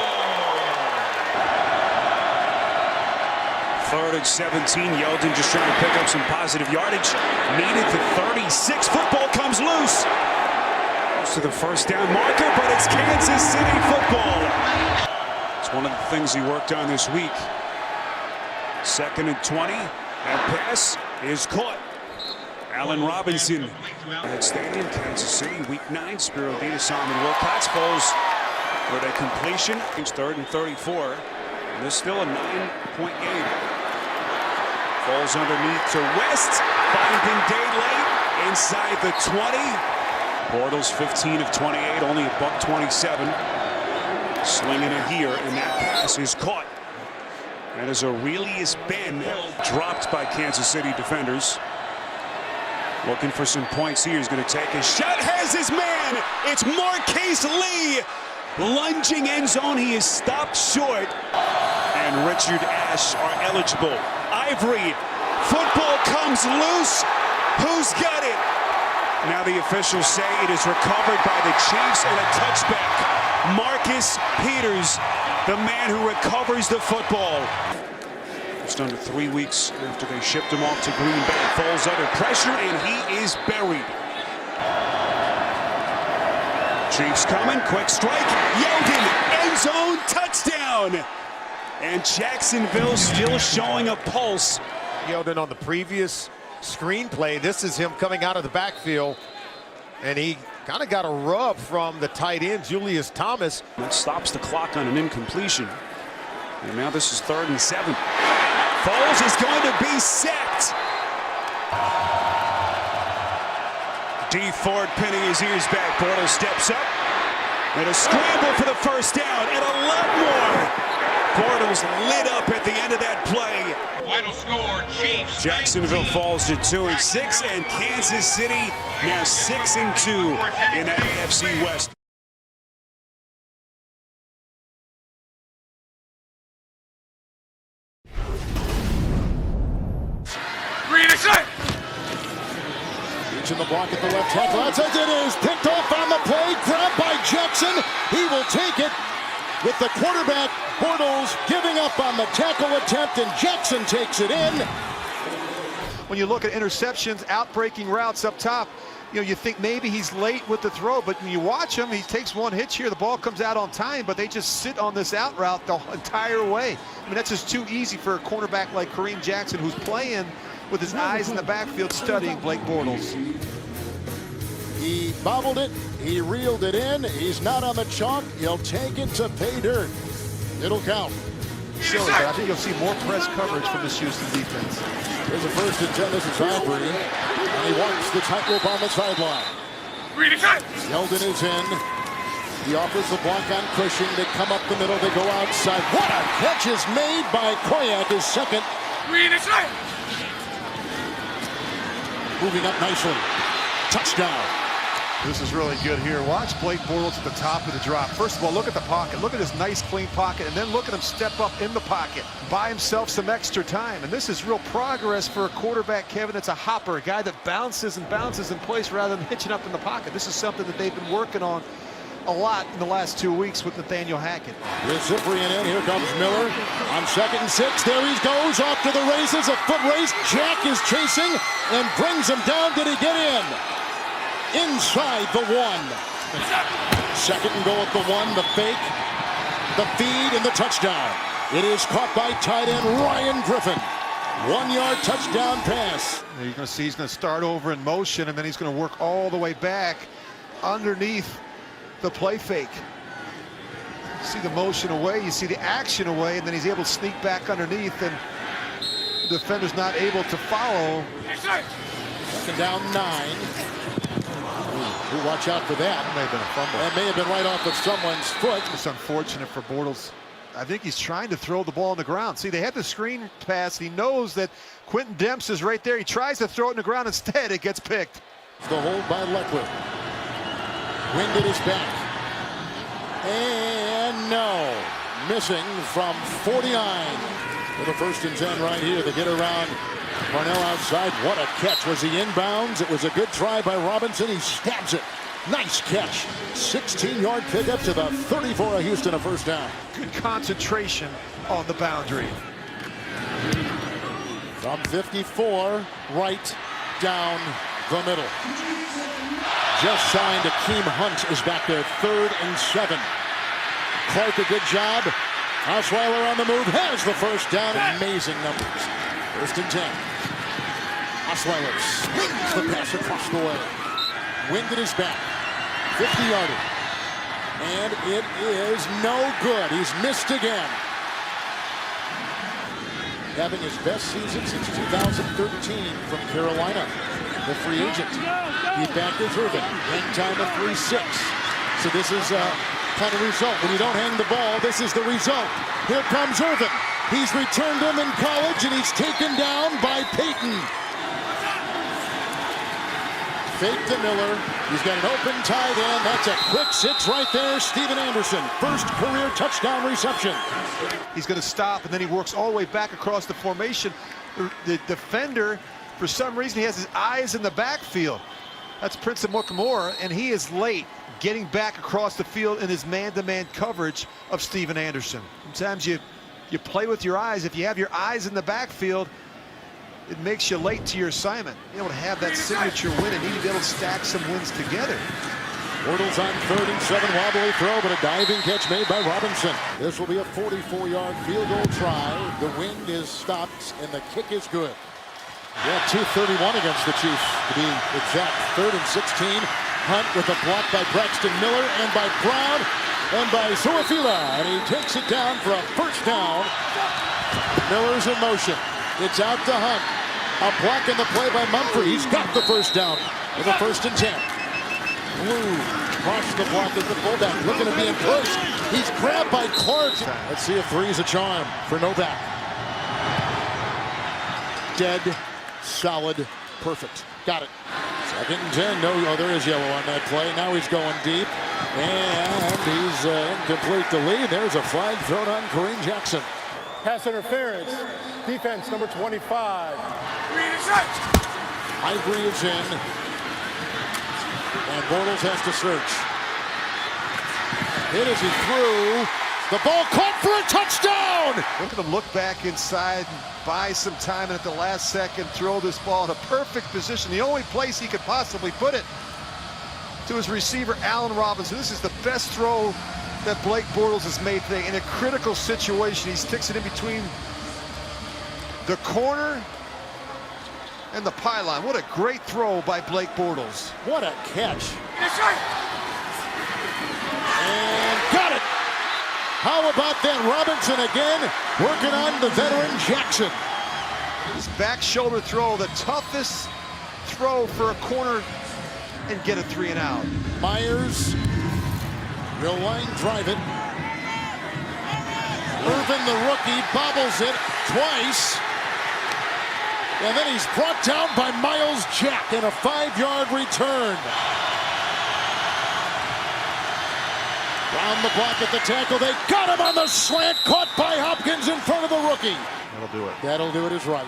3rd and 17. Yeldon just trying to pick up some positive yardage. Needed the 36. Football comes loose. To the first down marker, but it's Kansas City football. It's one of the things he worked on this week. 2nd and 20. That pass is caught. Allen Robinson at Stadium, Kansas City, Week 9. Spiro Diaz, Simon Wilcox falls with a completion. It's 3rd and 34. And there's still a 9-point game. Falls underneath to West. Finding Day late inside the 20. Bortles 15 of 28, only a $127. Slinging it here, and that pass is caught. That is Aurelius Ben, dropped by Kansas City defenders. Looking for some points here. He's going to take a shot. Has his man. It's Marquise Lee. Lunging end zone. He is stopped short. And Richard Ashe are eligible. Ivory. Football comes loose. Who's got it? Now the officials say it is recovered by the Chiefs and a touchback. Marcus Peters, the man who recovers the football. Just under 3 weeks after they shipped him off to Green Bay. Falls under pressure and he is buried. Chiefs coming, quick strike. Yeldon, end zone, touchdown. And Jacksonville still showing a pulse. Yeldon on the previous screenplay. This is him coming out of the backfield, and he kind of got a rub from the tight end, Julius Thomas. That stops the clock on an incompletion. And now this is 3rd and 7. Foles is going to be sacked. Dee Ford pinning his ears back. Bortles steps up. And a scramble for the first down, and a lot more. Bortles lit up at the end of that play. Final score, Chiefs. Jacksonville falls to 2-6, and Kansas City now 6-2 in that AFC West. Reaching the block at the left tackle. Outside it is picked off on the play. Grabbed by Jackson. He will take it. With the quarterback, Bortles, giving up on the tackle attempt, and Jackson takes it in. When you look at interceptions, out-breaking routes up top, you think maybe he's late with the throw, but when you watch him, he takes one hitch here, the ball comes out on time, but they just sit on this out route the entire way. I mean, that's just too easy for a cornerback like Kareem Jackson, who's playing with his eyes in the backfield, studying Blake Bortles. He bobbled it, he reeled it in, he's not on the chalk, he'll take it to pay dirt. It'll count. Silly, but I think you'll see more press coverage from this Houston defense. There's a 1st and 10, this is Ivory, and he walks the tightrope on the sideline. Yeldon is in, he offers the block on Cushing, they come up the middle, they go outside. What a catch is made by Koyak, his second. Moving up nicely, touchdown. This is really good here. Watch Blake Bortles at the top of the drop. First of all, look at the pocket. Look at this nice, clean pocket. And then look at him step up in the pocket. Buy himself some extra time. And this is real progress for a quarterback, Kevin. It's a hopper, a guy that bounces and bounces in place rather than hitching up in the pocket. This is something that they've been working on a lot in the last 2 weeks with Nathaniel Hackett. With Cyprian in, here comes Miller. On 2nd and 6, there he goes, off to the races, a foot race. Jack is chasing and brings him down. Did he get in? Inside the 1. 2nd and goal at the 1, the fake, the feed, and the touchdown. It is caught by tight end Ryan Griffin. 1-yard touchdown pass. You're going to see he's going to start over in motion, and then he's going to work all the way back underneath the play fake. You see the motion away, you see the action away, and then he's able to sneak back underneath, and the defender's not able to follow. 2nd down 9. Ooh, watch out for that. That may have been a fumble. That may have been right off of someone's foot. It's unfortunate for Bortles. I think he's trying to throw the ball on the ground. See, they had the screen pass. He knows that Quentin Demps is right there. He tries to throw it in the ground. Instead, it gets picked. The hold by Leckwood. Wind at his back. And no. Missing from 49. For the 1st and 10 right here. They get around Parnell outside. What a catch. Was he inbounds? It was a good try by Robinson. He stabs it. Nice catch. 16-yard pickup to the 34 of Houston, a first down. Good concentration on the boundary. From 54, right down the middle. Just signed. Akeem Hunt is back there, 3rd and 7. Clark, a good job. Osweiler on the move, has the first down. Amazing numbers. 1st and 10. Osweiler slings the pass across the way. Wind at his back. 50-yarder. And it is no good. He's missed again. Having his best season since 2013 from Carolina. The free agent. He backed his Irvin. Hang time of 3-6. So this is a kind of result. When you don't hang the ball, this is the result. Here comes Irvin. He's returned him in college, and he's taken down by Peyton. Fake to Miller. He's got an open tight end. That's a quick 6 right there. Steven Anderson, first career touchdown reception. He's going to stop, and then he works all the way back across the formation. The defender, for some reason, he has his eyes in the backfield. That's Prince Amukamara, and he is late getting back across the field in his man-to-man coverage of Steven Anderson. Sometimes you play with your eyes. If you have your eyes in the backfield, it makes you late to your assignment. You don't have that signature win, and you need to be able to stack some wins together. Bortles on 3rd and 7, wobbly throw, but a diving catch made by Robinson. This will be a 44-yard field goal try. The wind is stopped, and the kick is good. Yeah, 2:31 against the Chiefs, to be exact. 3rd and 16. Hunt with a block by Braxton Miller, and by Brown, and by Suafila, and he takes it down for a first down. Miller's in motion. It's out to Hunt. A block in the play by Mumphrey. He's got the first down with a 1st and 10. Blue across the block as the fullback, looking to be in push. He's grabbed by Clark. Let's see if 3 is a charm for Novak. Dead, solid, perfect. Got it. 2nd and 10. No, there is yellow on that play. Now he's going deep, and he's incomplete to lead. There's a flag thrown on Kareem Jackson. Pass interference. Defense number 25. Ivory is in, and Bortles has to search. Hit as he threw. The ball caught for a touchdown! Look at him look back inside and buy some time, and at the last second throw this ball in a perfect position. The only place he could possibly put it, to his receiver, Allen Robinson. This is the best throw that Blake Bortles has made today. In a critical situation, he sticks it in between the corner and the pylon. What a great throw by Blake Bortles. What a catch. And got it. How about that? Robinson again, working on the veteran Jackson. His back shoulder throw, the toughest throw for a corner, and get a 3 and out. Myers will line drive it. Irvin, the rookie, bobbles it twice. And then he's brought down by Miles Jack in a 5-yard return. Round the block at the tackle. They got him on the slant. Caught by Hopkins in front of the rookie. That'll do it. That'll do it is right.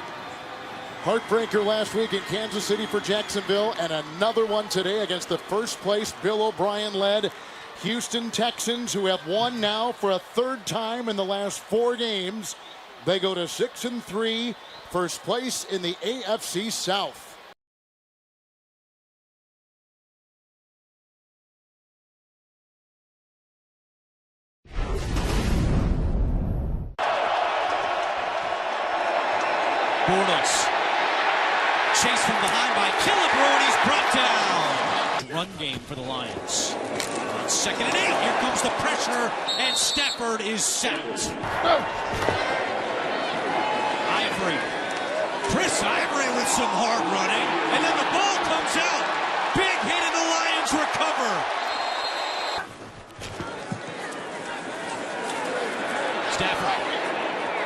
Heartbreaker last week in Kansas City for Jacksonville, and another one today against the first place Bill O'Brien-led Houston Texans, who have won now for a 3rd time in the last 4 games. They go to 6-3, first place in the AFC South. Bortles. Chased from behind by Killebrew, and he's brought down. Run game for the Lions. On 2nd and 8, here comes the pressure, and Stafford is sacked. Ivory. Chris Ivory with some hard running, and then the ball comes out. Big hit, and the Lions recover. Stafford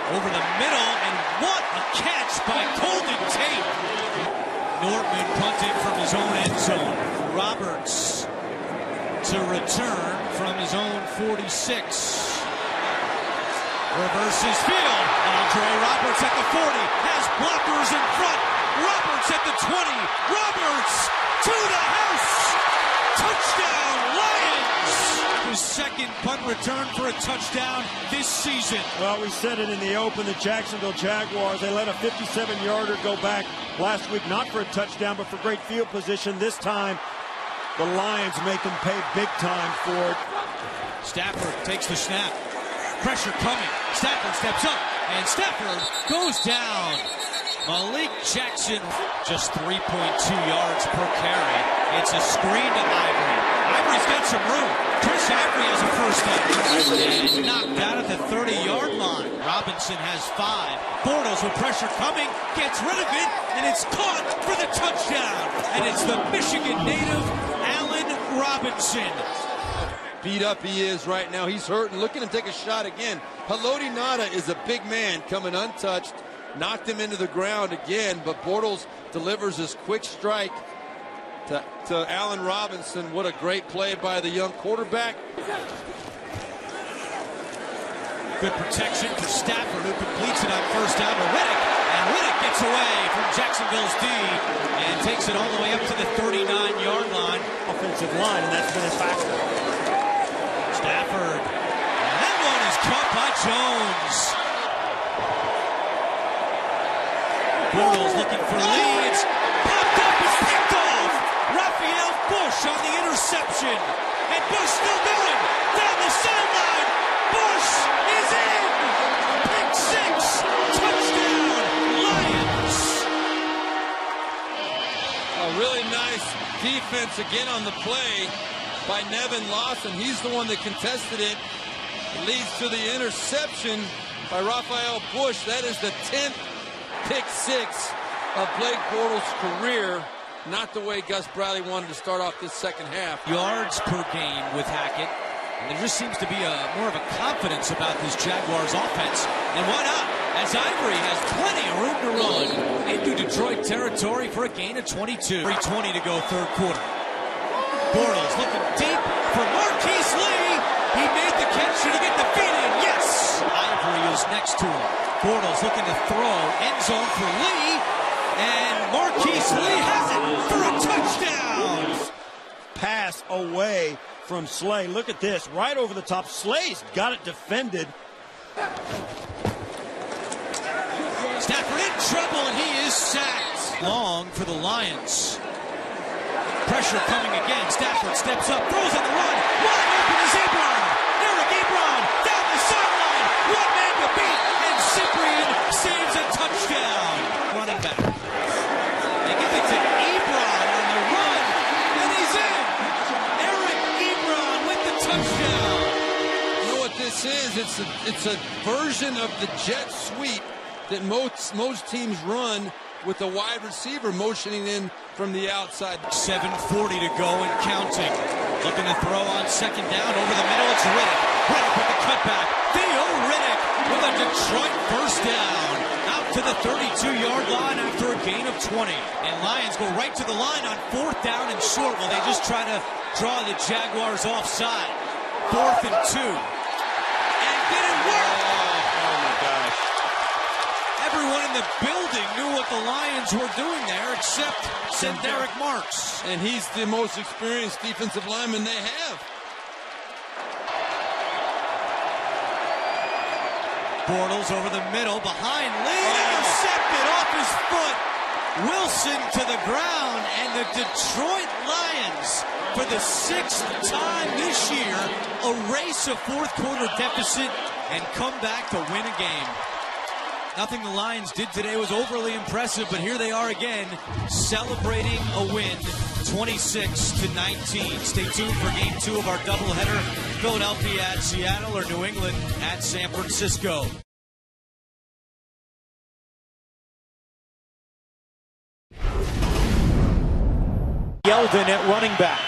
over the middle, and what a catch by Golden Tate. Nortman punted from his own end zone. Roberts to return from his own 46. Reverses field. Andre Roberts at the 40. Has blockers in front. Roberts at the 20. Roberts to the house. Touchdown, Lions! His second punt return for a touchdown this season. Well, we said it in the open, the Jacksonville Jaguars, they let a 57-yarder go back last week, not for a touchdown, but for great field position. This time, the Lions make them pay big time for it. Stafford takes the snap. Pressure coming. Stafford steps up, and Stafford goes down. Malik Jackson, just 3.2 yards per carry. It's a screen to Ivory. Ivory's got some room. Chris Ivory has a first down. And knocked out at the 30-yard line. Robinson has 5. Bortles with pressure coming, gets rid of it, and it's caught for the touchdown. And it's the Michigan native, Allen Robinson. Beat up he is right now. He's hurt, and look at him take a shot again. Haloti Ngata is a big man coming untouched. Knocked him into the ground again, but Bortles delivers his quick strike to Allen Robinson. What a great play by the young quarterback. Good protection for Stafford, who completes it on first down to Riddick. And Riddick gets away from Jacksonville's D and takes it all the way up to the 39-yard line. Offensive line, and that's been his factor. Stafford. And that one is caught by Jones. Bortles looking for Lee. It's popped up and picked off. Raphael Bush on the interception. And Bush still going. Down the sideline. Bush is in. Pick 6. Touchdown, Lions. A really nice defense again on the play by Nevin Lawson. He's the one that contested it. It leads to the interception by Raphael Bush. That is the 10th pick 6 of Blake Bortles' career. Not the way Gus Bradley wanted to start off this second half. Yards per game with Hackett. And there just seems to be more of a confidence about this Jaguars offense. And why not? As Ivory has plenty of room to run into Detroit territory for a gain of 22. 3:20 to go, third quarter. Bortles looking deep for Marquise Lee. He made the catch. Should he get the feed in? Yes! Ivory is next to him. Bortles looking to throw. End zone for Lee. And Marquise Lee has it for a touchdown. Pass away from Slay. Look at this. Right over the top. Slay's got it defended. Stafford in trouble, and he is sacked. Long for the Lions. Pressure coming again. Stafford steps up, throws on the run. Wide open is Ebron. Eric Ebron down the sideline. One man to beat, and Cyprian saves a touchdown. Running back. They give it to Ebron on the run, and he's in. Eric Ebron with the touchdown. You know what this is? It's a version of the jet sweep that most teams run with the wide receiver motioning in from the outside. 7:40 to go and counting. Looking to throw on second down over the middle. It's Riddick. Riddick with the cutback. Theo Riddick with a Detroit first down. Out to the 32-yard line after a gain of 20. And Lions go right to the line on fourth down and short. Well, they just try to draw the Jaguars offside. 4th and 2. And did it work? Oh my gosh. Everyone in the building knew what the Lions were doing there, except Derek Marks. And he's the most experienced defensive lineman they have. Bortles over the middle, behind Lee, intercepted off his foot. Wilson to the ground, and the Detroit Lions, for the 6th time this year, erase a fourth quarter deficit and come back to win a game. Nothing the Lions did today was overly impressive, but here they are again, celebrating a win, 26-19. Stay tuned for game 2 of our doubleheader, Philadelphia at Seattle or New England at San Francisco. Yeldon at running back.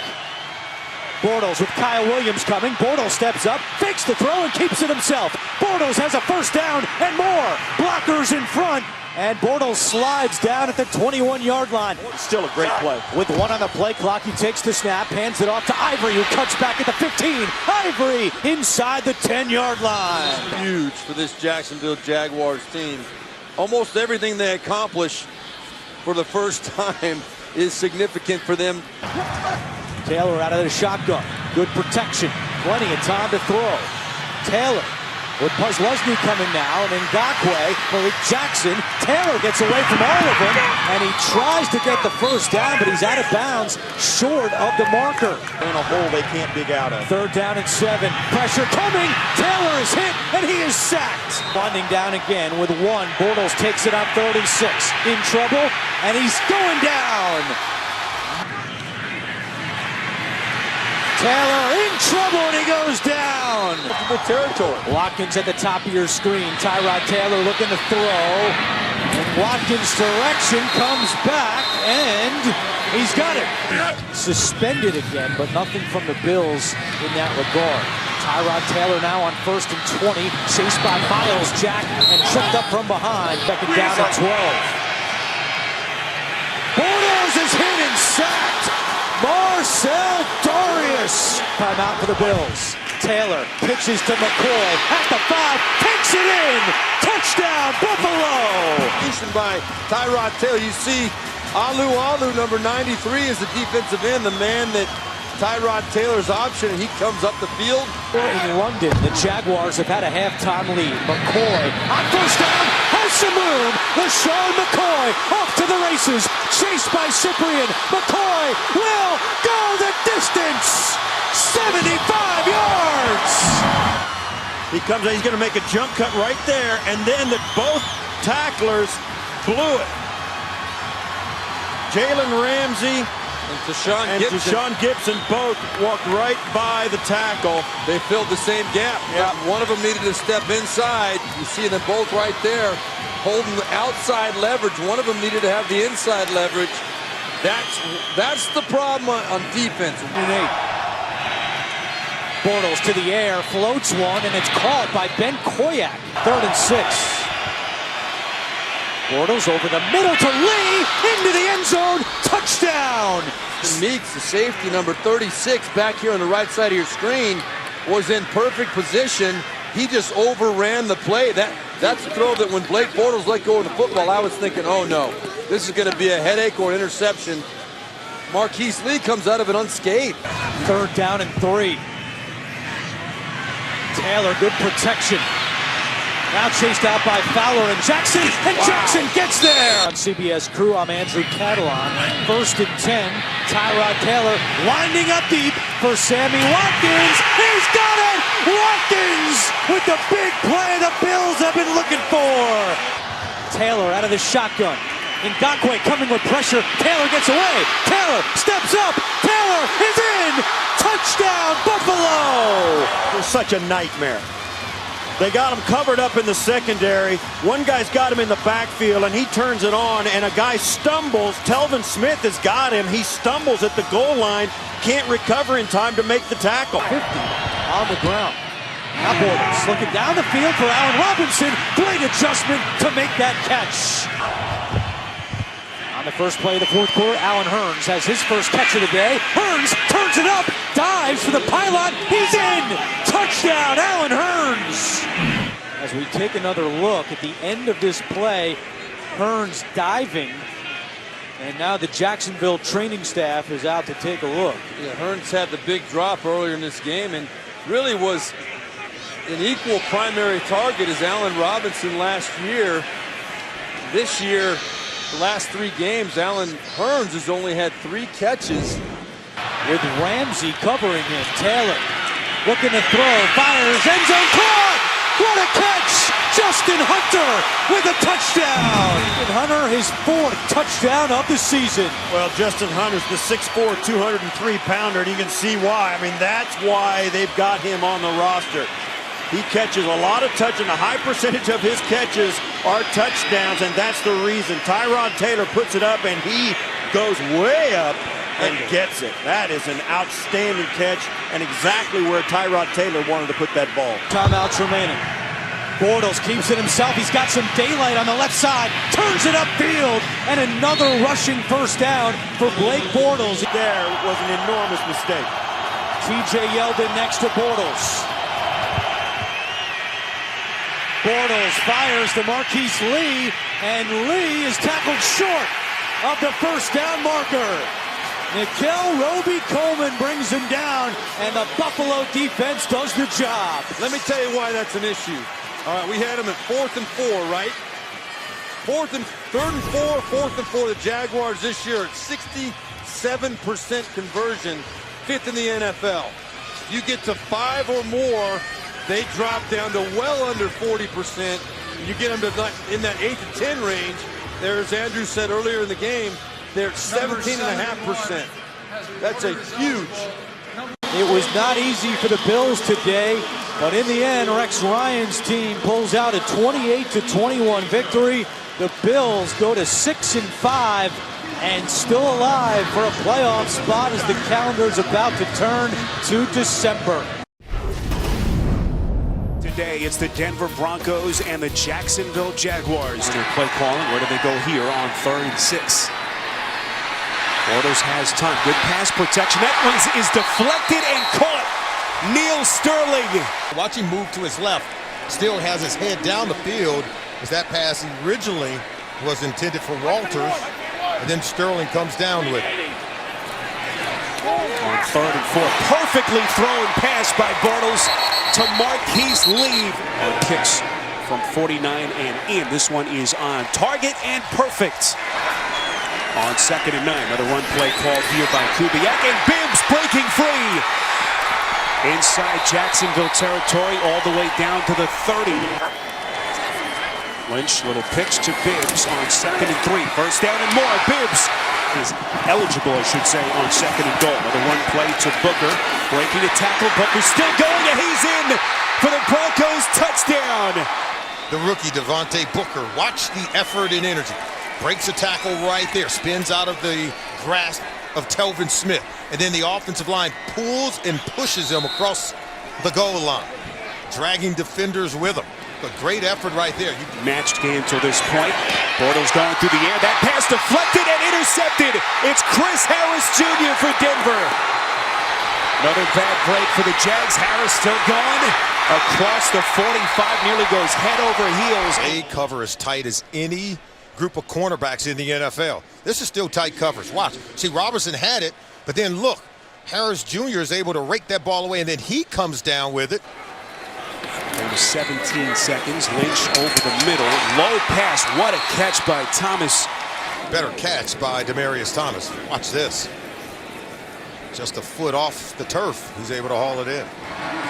Bortles with Kyle Williams coming. Bortles steps up, fakes the throw, and keeps it himself. Bortles has a first down and more. Blockers in front. And Bortles slides down at the 21-yard line. Still a great play. With 1 on the play clock, he takes the snap, hands it off to Ivory, who cuts back at the 15. Ivory inside the 10-yard line. Huge for this Jacksonville Jaguars team. Almost everything they accomplish for the first time is significant for them. Taylor out of the shotgun. Good protection. Plenty of time to throw. Taylor with Puslesny coming now, and Ngakoue, Malik Jackson. Taylor gets away from all of them, and he tries to get the first down, but he's out of bounds, short of the marker. In a hole they can't dig out of. 3rd down and 7. Pressure coming. Taylor is hit, and he is sacked. Winding down again with 1. Bortles takes it on 36. In trouble, and he's going down. Taylor in trouble, and he goes down. Territory. Watkins at the top of your screen. Tyrod Taylor looking to throw. And Watkins' direction comes back, and he's got it. Suspended again, but nothing from the Bills in that regard. Tyrod Taylor now on 1st and 20. Chased by Miles Jack and tripped up from behind. 2nd down and 12. Bortles is hit and sacked. Marcel Darius. Timeout for the Bills. Taylor pitches to McCoy at the 5, takes it in. Touchdown, Buffalo. By Tyrod Taylor, you see Alu, number 93, is the defensive end, the man that Tyrod Taylor's option, and he comes up the field. In London, the Jaguars have had a halftime lead. McCoy on 1st down, has some room. LaShawn McCoy off to the races, chased by Cyprien. McCoy will go the distance, 75 yards. He comes in, he's going to make a jump cut right there, and then both tacklers blew it. Jalen Ramsey and Deshaun Gibson both walked right by the tackle. They filled the same gap. Yeah. One of them needed to step inside. You see them both right there holding the outside leverage. One of them needed to have the inside leverage. That's the problem on defense. 8. Bortles to the air, floats one, and it's caught by Ben Koyak. 3rd and 6. Bortles over the middle to Lee, into the end zone, touchdown! Meeks, the safety, number 36, back here on the right side of your screen, was in perfect position. He just overran the play. That's a throw that when Blake Bortles let go of the football, I was thinking, oh no, this is going to be a headache or interception. Marquise Lee comes out of it unscathed. 3rd down and 3. Taylor, good protection. Now chased out by Fowler and Jackson, and Jackson gets there! On CBS Crew, I'm Andrew Catalan. 1st and 10, Tyrod Taylor winding up deep for Sammy Watkins. He's got it! Watkins with the big play the Bills have been looking for! Taylor out of the shotgun. Ngakoue coming with pressure. Taylor gets away. Taylor steps up. Taylor is in! Touchdown, Buffalo! It was such a nightmare. They got him covered up in the secondary. One guy's got him in the backfield, and he turns it on, and a guy stumbles. Telvin Smith has got him. He stumbles at the goal line, can't recover in time to make the tackle. 50 on the ground. Now Bortles looking down the field for Allen Robinson. Great adjustment to make that catch. On the first play of the 4th quarter, Allen Hurns has his first catch of the day. Hurns turns it up, dives for the pylon. He's in! Touchdown, Allen Hurns! As we take another look at the end of this play, Hurns diving. And now the Jacksonville training staff is out to take a look. Yeah, Hurns had the big drop earlier in this game and really was an equal primary target as Allen Robinson last year. This year, the last 3 games, Allen Hurns has only had 3 catches. With Ramsey covering him, Taylor looking to throw, fires, end zone, caught! What a catch! Justin Hunter with a touchdown! And Hunter, his 4th touchdown of the season. Well, Justin Hunter's the 6'4", 203-pounder, and you can see why. I mean, that's why they've got him on the roster. He catches a lot of touch, and a high percentage of his catches are touchdowns, and that's the reason. Tyrod Taylor puts it up, and he goes way up and gets it. That is an outstanding catch, and exactly where Tyrod Taylor wanted to put that ball. Timeouts remaining. Bortles keeps it himself. He's got some daylight on the left side. Turns it upfield. And another rushing first down for Blake Bortles. There was an enormous mistake. TJ Yeldon next to Bortles. Bortles fires to Marquise Lee. And Lee is tackled short of the first down marker. Nikel Roby-Coleman brings him down, and the Buffalo defense does the job. Let me tell you why that's an issue. All right, we had him at 4th and 4, right? 3rd and 4, 4th and 4. The Jaguars this year at 67% conversion, 5th in the NFL. You get to 5 or more, they drop down to well under 40%. You get them to in that 8 to 10 range. There, as Andrew said earlier in the game, they're at 17.5%. That's a huge. It was not easy for the Bills today, but in the end, Rex Ryan's team pulls out a 28-21 victory. The Bills go to 6-5 and still alive for a playoff spot as the calendar's about to turn to December. Today, it's the Denver Broncos and the Jacksonville Jaguars. Their play calling. Where do they go here on 3rd and 6? Bortles has time. Good pass protection. That one is deflected and caught. Neil Sterling. Watch him move to his left. Still has his head down the field, as that pass originally was intended for Walters. And then Sterling comes down with it. On 3rd and 4. Perfectly thrown pass by Bortles to Marquise Lee. On kicks from 49 and in. This one is on target and perfect. On 2nd and 9, another run play called here by Kubiak, and Bibbs breaking free. Inside Jacksonville territory, all the way down to the 30. Lynch, little pitch to Bibbs on 2nd and 3. First down and more. Bibbs is eligible, I should say, on 2nd and goal. Another run play to Booker, breaking a tackle. Booker's still going, and he's in for the Broncos touchdown. The rookie Devontae Booker, watch the effort and energy. Breaks a tackle right there, spins out of the grasp of Telvin Smith. And then the offensive line pulls and pushes him across the goal line, dragging defenders with him. But great effort right there. Matched game to this point. Bortles going through the air. That pass deflected and intercepted. It's Chris Harris Jr. for Denver. Another bad break for the Jags. Harris still going across the 45, nearly goes head over heels. They cover as tight as any group of cornerbacks in the NFL. This is still tight coverage. Watch. See, Robertson had it, but then look, Harris Jr. is able to rake that ball away, and then he comes down with it. Over 17 seconds. Lynch over the middle. Low pass. What a catch by Thomas. Better catch by Demaryius Thomas. Watch this. Just a foot off the turf. He's able to haul it in.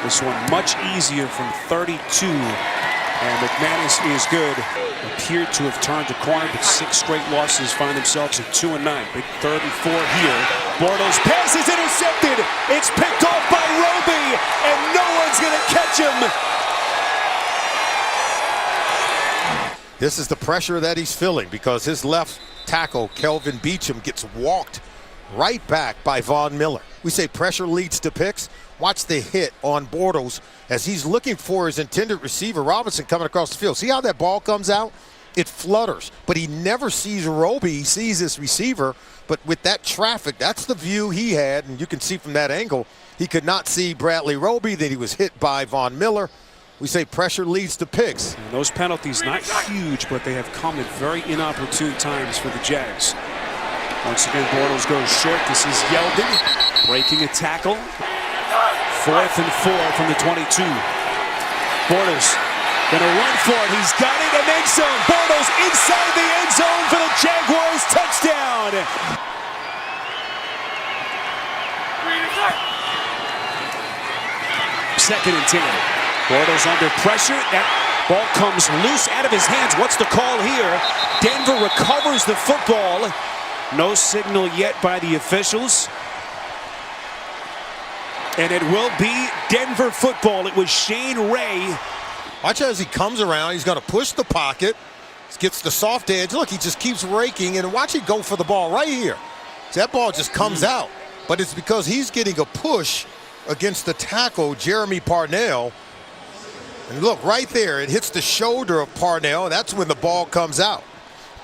This one much easier from 32. And McManus is good. Appeared to have turned a corner, but 6 straight losses, find themselves at 2-9. Big 3rd and 4 here. Bortles pass is intercepted. It's picked off by Roby, and no one's going to catch him. This is the pressure that he's feeling because his left tackle, Kelvin Beachum, gets walked right back by Von Miller. We say pressure leads to picks. Watch the hit on Bortles as he's looking for his intended receiver, Robinson, coming across the field. See how that ball comes out? It flutters, but he never sees Roby. He sees his receiver, but with that traffic, that's the view he had, and you can see from that angle, he could not see Bradley Roby. Then he was hit by Von Miller. We say pressure leads to picks. And those penalties, not huge, but they have come at very inopportune times for the Jags. Once again, Bortles goes short. This is Yeldon breaking a tackle. 4th and 4 from the 22. Bortles gonna run for it. He's got it and then some. Bortles inside the end zone for the Jaguars touchdown. Second and 10. Bortles under pressure. That ball comes loose out of his hands. What's the call here? Denver recovers the football. No signal yet by the officials. And it will be Denver football. It was Shane Ray. Watch as he comes around. He's going to push the pocket. Gets the soft edge. Look, he just keeps raking. And watch him go for the ball right here. So that ball just comes out. But it's because he's getting a push against the tackle, Jeremy Parnell. And look, right there, it hits the shoulder of Parnell. That's when the ball comes out.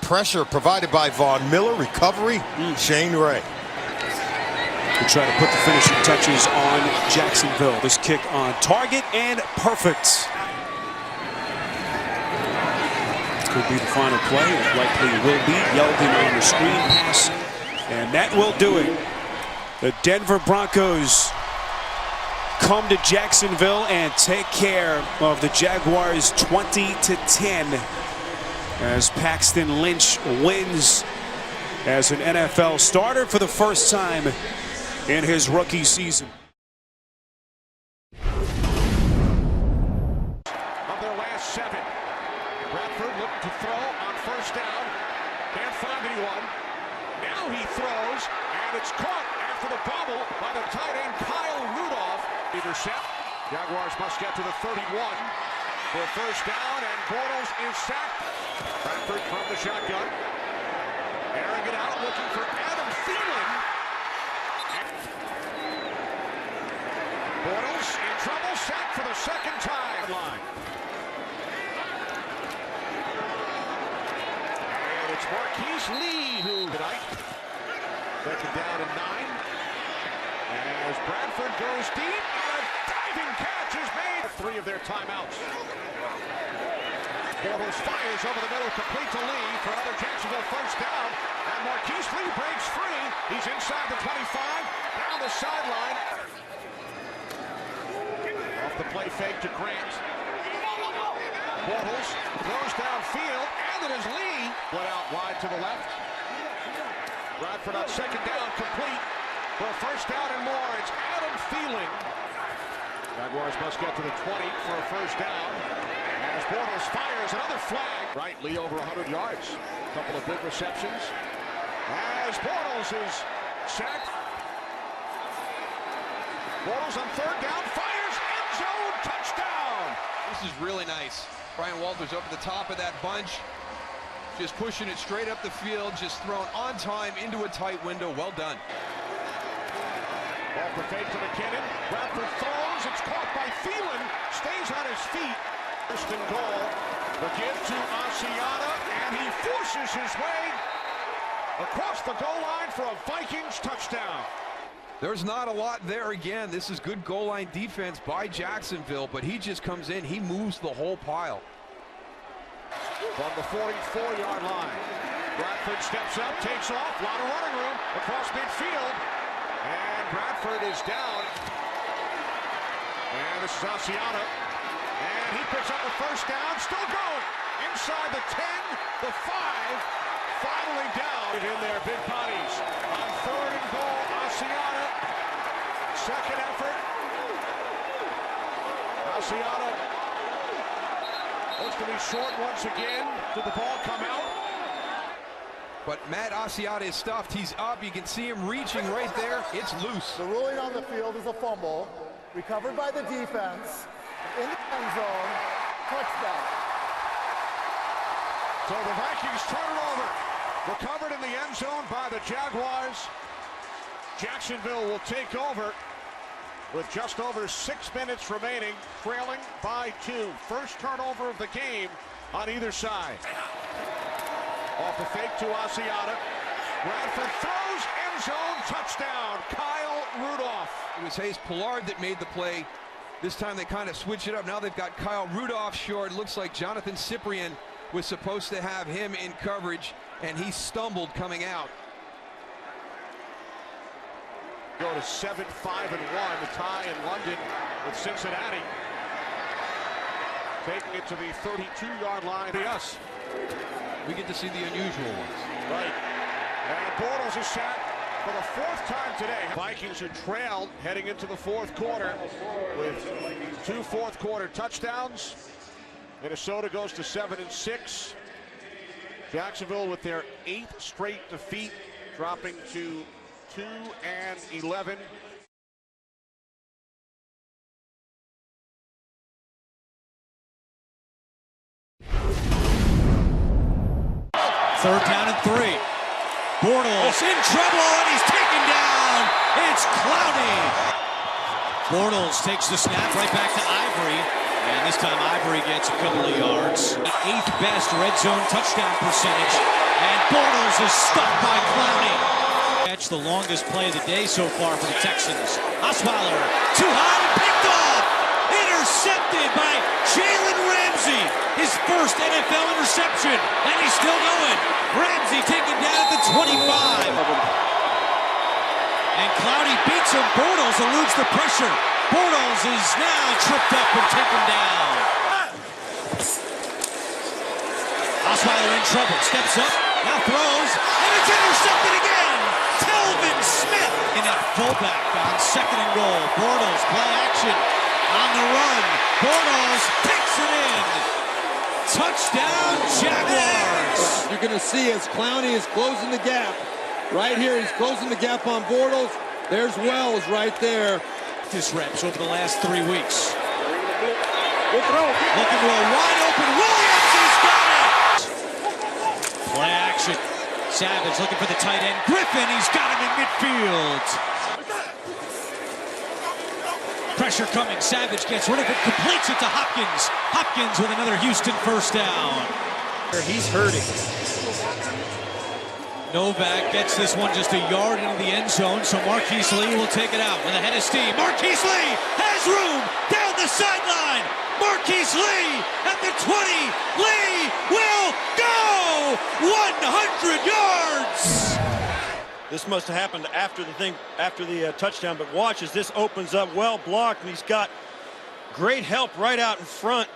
Pressure provided by Von Miller. Recovery, Shane Ray. To try to put the finishing touches on Jacksonville. This kick on target and perfect. Could be the final play. It likely will be. Yeldon on the screen pass. And that will do it. The Denver Broncos come to Jacksonville and take care of the Jaguars 20-10 as Paxton Lynch wins as an NFL starter for the first time in his rookie season. Of their last 7, Bradford looking to throw on first down. Can't find anyone. Now he throws, and it's caught after the bobble by the tight end Kyle Rudolph. Intercept. Jaguars must get to the 31 for a first down, and Bortles is sacked. Bradford from the shotgun. Airing it out, looking for Adam Thielen. Bortles in trouble, sacked for the second time. Line. And it's Marquise Lee who tonight. Second down and 9. As Bradford goes deep, and a diving catch is made. 3 of their timeouts. Bortles fires over the middle, complete to Lee for another Jacksonville first down. And Marquise Lee breaks free. He's inside the 25, down the sideline. Off the play fake to Grant. Bortles throws downfield, and it is Lee. Went out wide to the left. Bradford on second down, complete for a first down and more. It's Adam Thielen. Jaguars must get to the 20 for a first down. As Bortles fires another flag. Right, Lee over 100 yards. A couple of big receptions. As Bortles is sacked. Bortles on third down, fires, end zone, touchdown. This is really nice. Brian Walters up at the top of that bunch. Just pushing it straight up the field, just thrown on time into a tight window. Well done. Ball for fake to McKinnon. Bradford throws. It's caught by Thielen. Stays on his feet. First and goal. The give to Asiata, and he forces his way across the goal line for a Vikings touchdown. There's not a lot there again. This is good goal line defense by Jacksonville, but he just comes in. He moves the whole pile. From the 44-yard line. Bradford steps up, takes off. A lot of running room across midfield. And Bradford is down. And this is Asiata. And he picks up the first down. Still going. Inside the 10, the 5. Finally down. In their big bodies. On third and goal, Asiata. Second effort. Asiata looks to be short once again. Did the ball come out? But Matt Asiata is stuffed. He's up. You can see him reaching right there. It's loose. The ruling on the field is a fumble, recovered by the defense, in the end zone, touchdown. So the Vikings turn it over. Recovered in the end zone by the Jaguars. Jacksonville will take over with just over 6 minutes remaining, trailing by 2. First turnover of the game on either side. Off the fake to Asiata. Bradford throws, end zone, touchdown, Kyle Rudolph. It was Hayes Pollard that made the play. This time they kind of switch it up. Now they've got Kyle Rudolph short. It looks like Jonathan Cyprien was supposed to have him in coverage, and he stumbled coming out. Go to 7-5-1, the tie in London with Cincinnati. Taking it to the 32-yard line. Yes. We get to see the unusual ones. Right. And Bortles is sacked for the 4th time today. Vikings are trailed heading into the 4th quarter with 2 fourth-quarter touchdowns. Minnesota goes to 7-6. Jacksonville with their 8th straight defeat, dropping to 2-11. Third down and 3. Bortles in trouble, and he's taken down. It's Clowney. Bortles takes the snap right back to Ivory. And this time Ivory gets a couple of yards. The 8th best red zone touchdown percentage. And Bortles is stuffed by Clowney. Catch the longest play of the day so far for the Texans. Osweiler, too high, picked off. Intercepted by Jalen Ramsey. His first NFL interception. And he's still going. Ramsey taken down at the 25. And Clowney beats him. Bortles eludes the pressure. Bortles is now tripped up and taken down. Osweiler in trouble. Steps up. Now throws. And it's intercepted again. Telvin Smith in at fullback on 2nd and goal. Bortles play action on the run. Bortles picks it in. Touchdown Jaguars. You're going to see as Clowney is closing the gap. Right here, he's closing the gap on Bortles. There's Wells right there. His reps over the last 3 weeks. Looking for a wide open Williams. He's got it. Play action. Savage looking for the tight end. Griffin, he's got him in midfield. Pressure coming. Savage gets rid of it. Completes it to Hopkins. Hopkins with another Houston first down. He's hurting. Novak gets this one just a yard into the end zone, so Marquise Lee will take it out with a head of steam. Marquise Lee has room down the sideline. Marquise Lee at the 20. Lee will go 100 yards. This must have happened after the touchdown, but watch as this opens up, well blocked, and he's got great help right out in front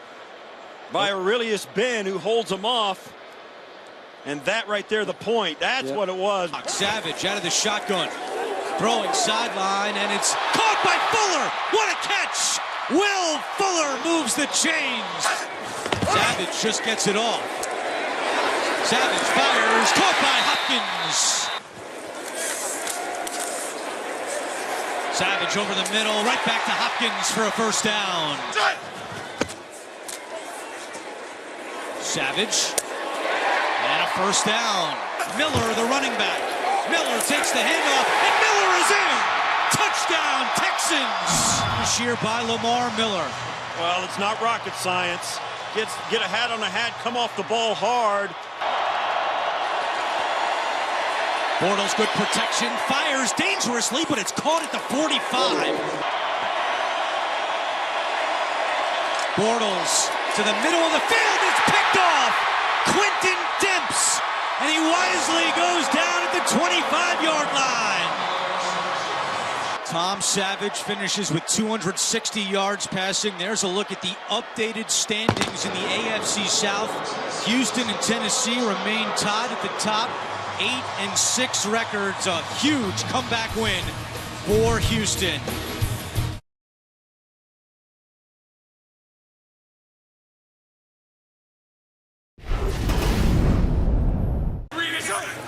by Aurelius Ben, who holds him off. And that right there, the point. That's what it was. Savage out of the shotgun. Throwing sideline, and it's caught by Fuller. What a catch! Will Fuller moves the chains. Savage just gets it off. Savage fires. Caught by Hopkins. Savage over the middle. Right back to Hopkins for a first down. Savage. And a first down. Miller, the running back. Miller takes the handoff, and Miller is in. Touchdown, Texans. This year by Lamar Miller. Well, it's not rocket science. Get a hat on a hat, come off the ball hard. Bortles, good protection, fires dangerously, but it's caught at the 45. Bortles to the middle of the field, it's picked off. Quentin Demps, and he wisely goes down at the 25-yard line. Tom Savage finishes with 260 yards passing. There's a look at the updated standings in the AFC South. Houston and Tennessee remain tied at the top. 8-6 records, a huge comeback win for Houston.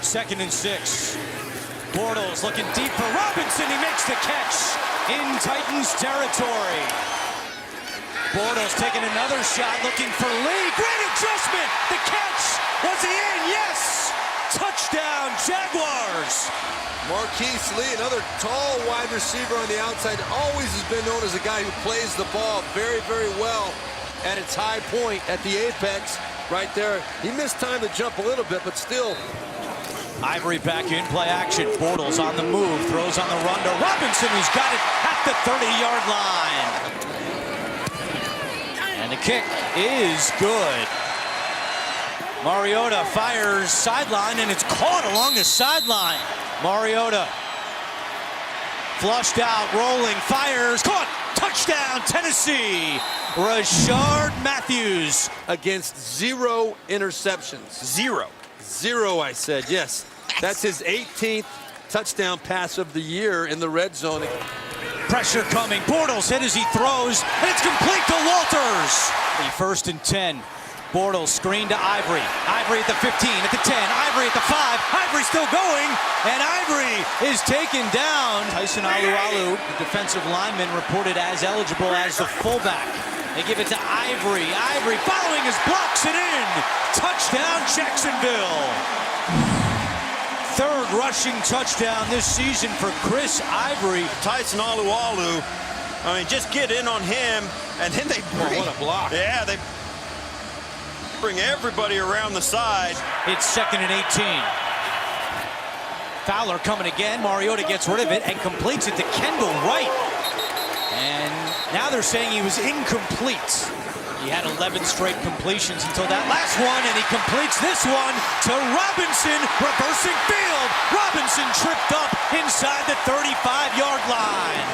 Second and 6. Bortles looking deep for Robinson. He makes the catch in Titans territory. Bortles taking another shot, looking for Lee. Great adjustment. The catch. Was he in? Yes. Touchdown, Jaguars. Marquise Lee, another tall wide receiver on the outside, always has been known as a guy who plays the ball very, very well at its high point, at the apex right there. He missed time to jump a little bit, but still. Ivory back in play action. Bortles on the move, throws on the run to Robinson, who's got it at the 30-yard line. And the kick is good. Mariota fires sideline, and it's caught along the sideline. Mariota flushed out, rolling, fires, caught, touchdown, Tennessee. Rashard Matthews. Against 0 interceptions. 0. 0, I said, yes. That's his 18th touchdown pass of the year in the red zone. Pressure coming, Bortles hit as he throws, and it's complete to Walters. The 1st and 10. Bortles screen to Ivory. Ivory at the 15, at the 10, Ivory at the 5. Ivory still going, and Ivory is taken down. Tyson Alualu, the defensive lineman, reported as eligible as the fullback. They give it to Ivory. Ivory following his blocks it in. Touchdown, Jacksonville. 3rd rushing touchdown this season for Chris Ivory. Tyson Alualu I mean, just get in on him, and then they bring, what a block. Yeah, they bring everybody around the side. It's 2nd and 18. Fowler coming again. Mariota gets rid of it and completes it to Kendall Wright. And now they're saying he was incomplete. He had 11 straight completions until that last one, and he completes this one to Robinson, reversing field. Robinson tripped up inside the 35-yard line.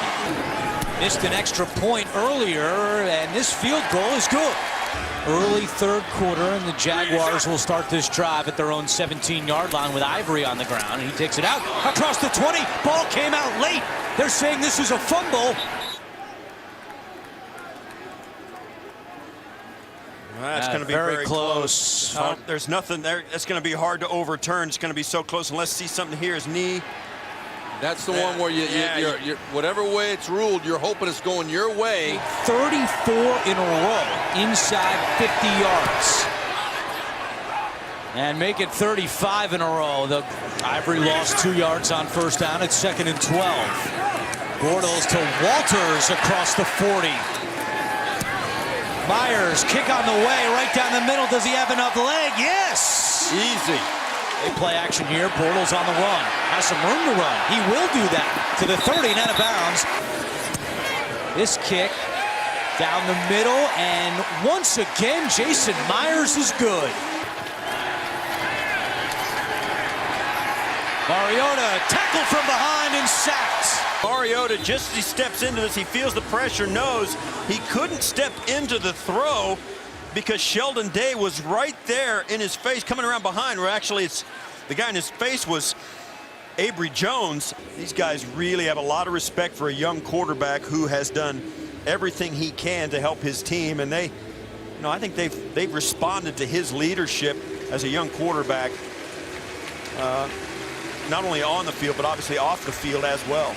Missed an extra point earlier, and this field goal is good. Early third quarter, and the Jaguars will start this drive at their own 17-yard line with Ivory on the ground. And he takes it out across the 20. Ball came out late. They're saying this is a fumble. That's going to be very close. There's nothing there. It's going to be hard to overturn. It's going to be so close. And let's see something here. His knee. That's the one where you're whatever way it's ruled, you're hoping it's going your way. 34 in a row inside 50 yards. And make it 35 in a row. The Ivory lost 2 yards on first down. It's 2nd and 12. Bortles to Walters across the 40. Myers, kick on the way, right down the middle. Does he have enough leg? Yes! Easy. They play action here. Bortles on the run. Has some room to run. He will do that to the 30 and out of bounds. This kick down the middle, and once again, Jason Myers is good. Mariota tackled from behind and sacked. Mariota, just as he steps into this, he feels the pressure, knows he couldn't step into the throw because Sheldon Day was right there in his face, coming around behind, where actually it's the guy in his face was Avery Jones. These guys really have a lot of respect for a young quarterback who has done everything he can to help his team, and they, you know, I think they've responded to his leadership as a young quarterback, not only on the field but obviously off the field as well.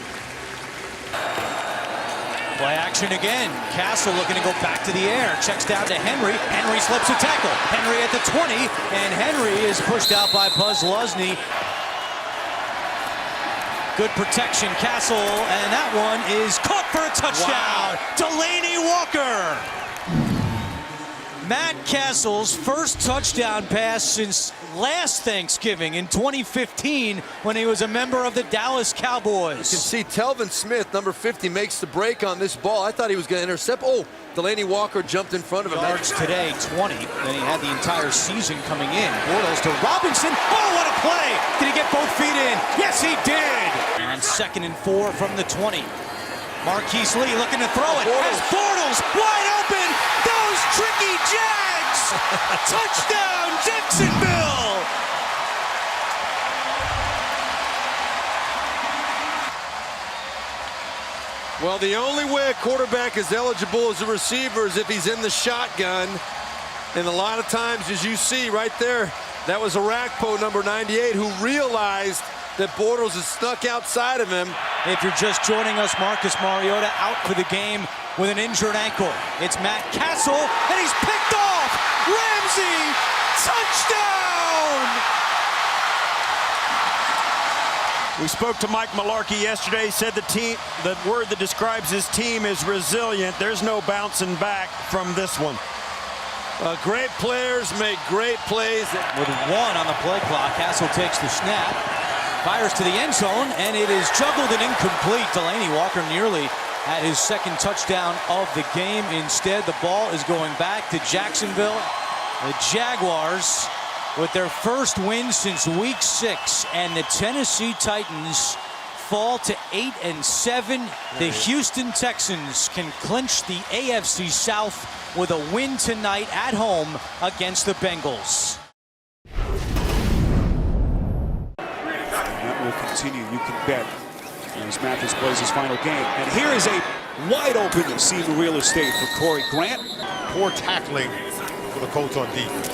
Play action again. Castle looking to go back to the air. Checks down to Henry. Henry slips a tackle. Henry at the 20, and Henry is pushed out by Buzz Lusney. Good protection, Castle, and that one is caught for a touchdown. Wow. Delaney Walker. Matt Castle's first touchdown pass since last Thanksgiving in 2015 when he was a member of the Dallas Cowboys. You can see Telvin Smith, number 50, makes the break on this ball. I thought he was going to intercept. Oh, Delaney Walker jumped in front of him. Yards today, 20. Then he had the entire season coming in. Bortles to Robinson. Oh, what a play! Did he get both feet in? Yes, he did! And 2nd and 4 from the 20. Marquise Lee looking to throw it. As Bortles wide open. Those tricky Jags! Touchdown, Jacksonville! Well, the only way a quarterback is eligible as a receiver is if he's in the shotgun. And a lot of times, as you see right there, that was Arakpo, number 98, who realized that Bortles is stuck outside of him. If you're just joining us, Marcus Mariota out for the game with an injured ankle. It's Matt Castle, and he's picked off. Ramsey, touchdown! We spoke to Mike Mularkey yesterday. He said the word that describes his team is resilient. There's no bouncing back from this one. Great players make great plays. With 1 on the play clock, Castle takes the snap. Fires to the end zone, and it is juggled and incomplete. Delaney Walker nearly had his 2nd touchdown of the game. Instead, the ball is going back to Jacksonville. The Jaguars with their first win since week 6, and the Tennessee Titans fall to 8-7. The Houston Texans can clinch the AFC South with a win tonight at home against the Bengals. Will continue, you can bet, as Mathis plays his final game. And here is a wide open seam of real estate for Corey Grant. Poor tackling for the Colts on defense.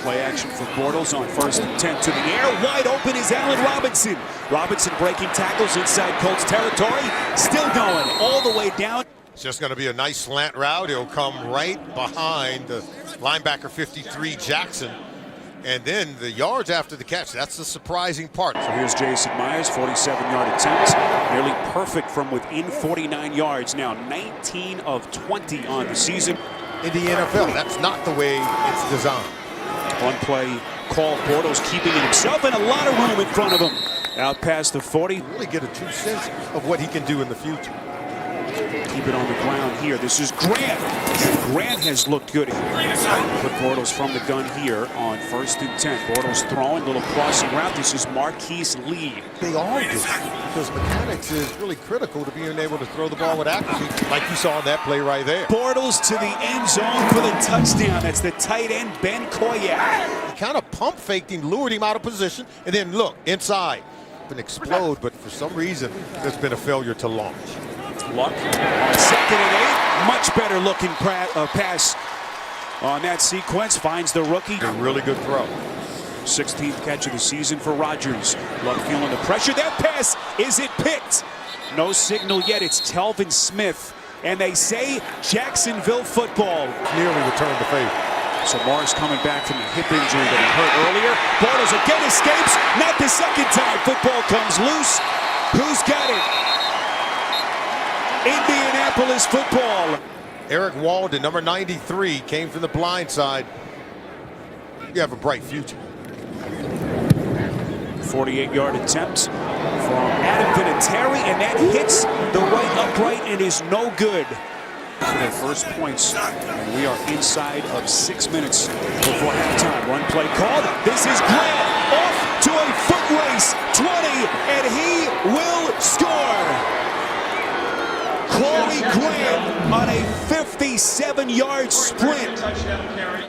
Play action for Bortles on 1st and 10 to the air. Wide open is Allen Robinson. Robinson breaking tackles inside Colts territory. Still going all the way down. It's just going to be a nice slant route. He'll come right behind the linebacker 53, Jackson. And then the yards after the catch, that's the surprising part. So here's Jason Myers, 47-yard attempt, nearly perfect from within 49 yards. Now 19 of 20 on the season. In the NFL, that's not the way it's designed. One play call, Bortles keeping it himself and a lot of room in front of him. Out past the 40. Really get a true sense of what he can do in the future. Keep it on the ground here. This is Grant. Grant has looked good. Put Bortles from the gun here on 1st and 10. Bortles throwing, little crossing route. This is Marquise Lee. They all do, because mechanics is really critical to being able to throw the ball with accuracy, like you saw in that play right there. Bortles to the end zone for the touchdown. That's the tight end, Ben Koyak. He kind of pump faked him, lured him out of position, and then look, inside. Been explode, but for some reason, there's been a failure to launch. Luck on 2nd and 8. Much better looking pass on that sequence. Finds the rookie. A really good throw. 16th catch of the season for Rodgers. Luck feeling the pressure. That pass, is it picked? No signal yet. It's Telvin Smith. And they say Jacksonville football. Nearly returned the favor. So Morris coming back from the hip injury that he hurt earlier. Bortles again escapes. Not the second time. Football comes loose. Who's got it? Indianapolis football. Eric Walden, number 93, came from the blind side. You have a bright future. 48-yard attempt from Adam Vinatieri, and that hits the right upright and is no good. For their first points, and we are inside of 6 minutes before halftime. One play called. This is Grant off to a foot race, 20, and he will score. Corey Grant on a 57-yard sprint.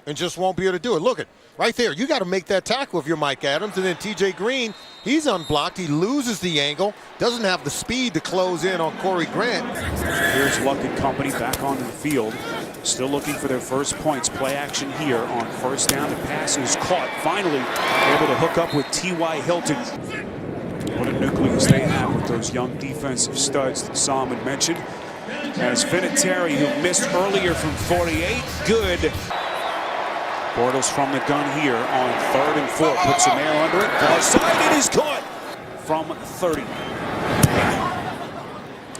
And just won't be able to do it. Look at right there. You got to make that tackle if you're Mike Adams. And then T.J. Green, he's unblocked. He loses the angle. Doesn't have the speed to close in on Corey Grant. Here's Luck and company back onto the field. Still looking for their first points. Play action here on 1st down. The pass is caught. Finally able to hook up with T.Y. Hilton. What a nucleus they have with those young defensive studs that Solomon mentioned. As Vinatieri, who missed earlier from 48, good. Bortles from the gun here on 3rd and 4. Puts a man under it. Far side, it is caught from 30.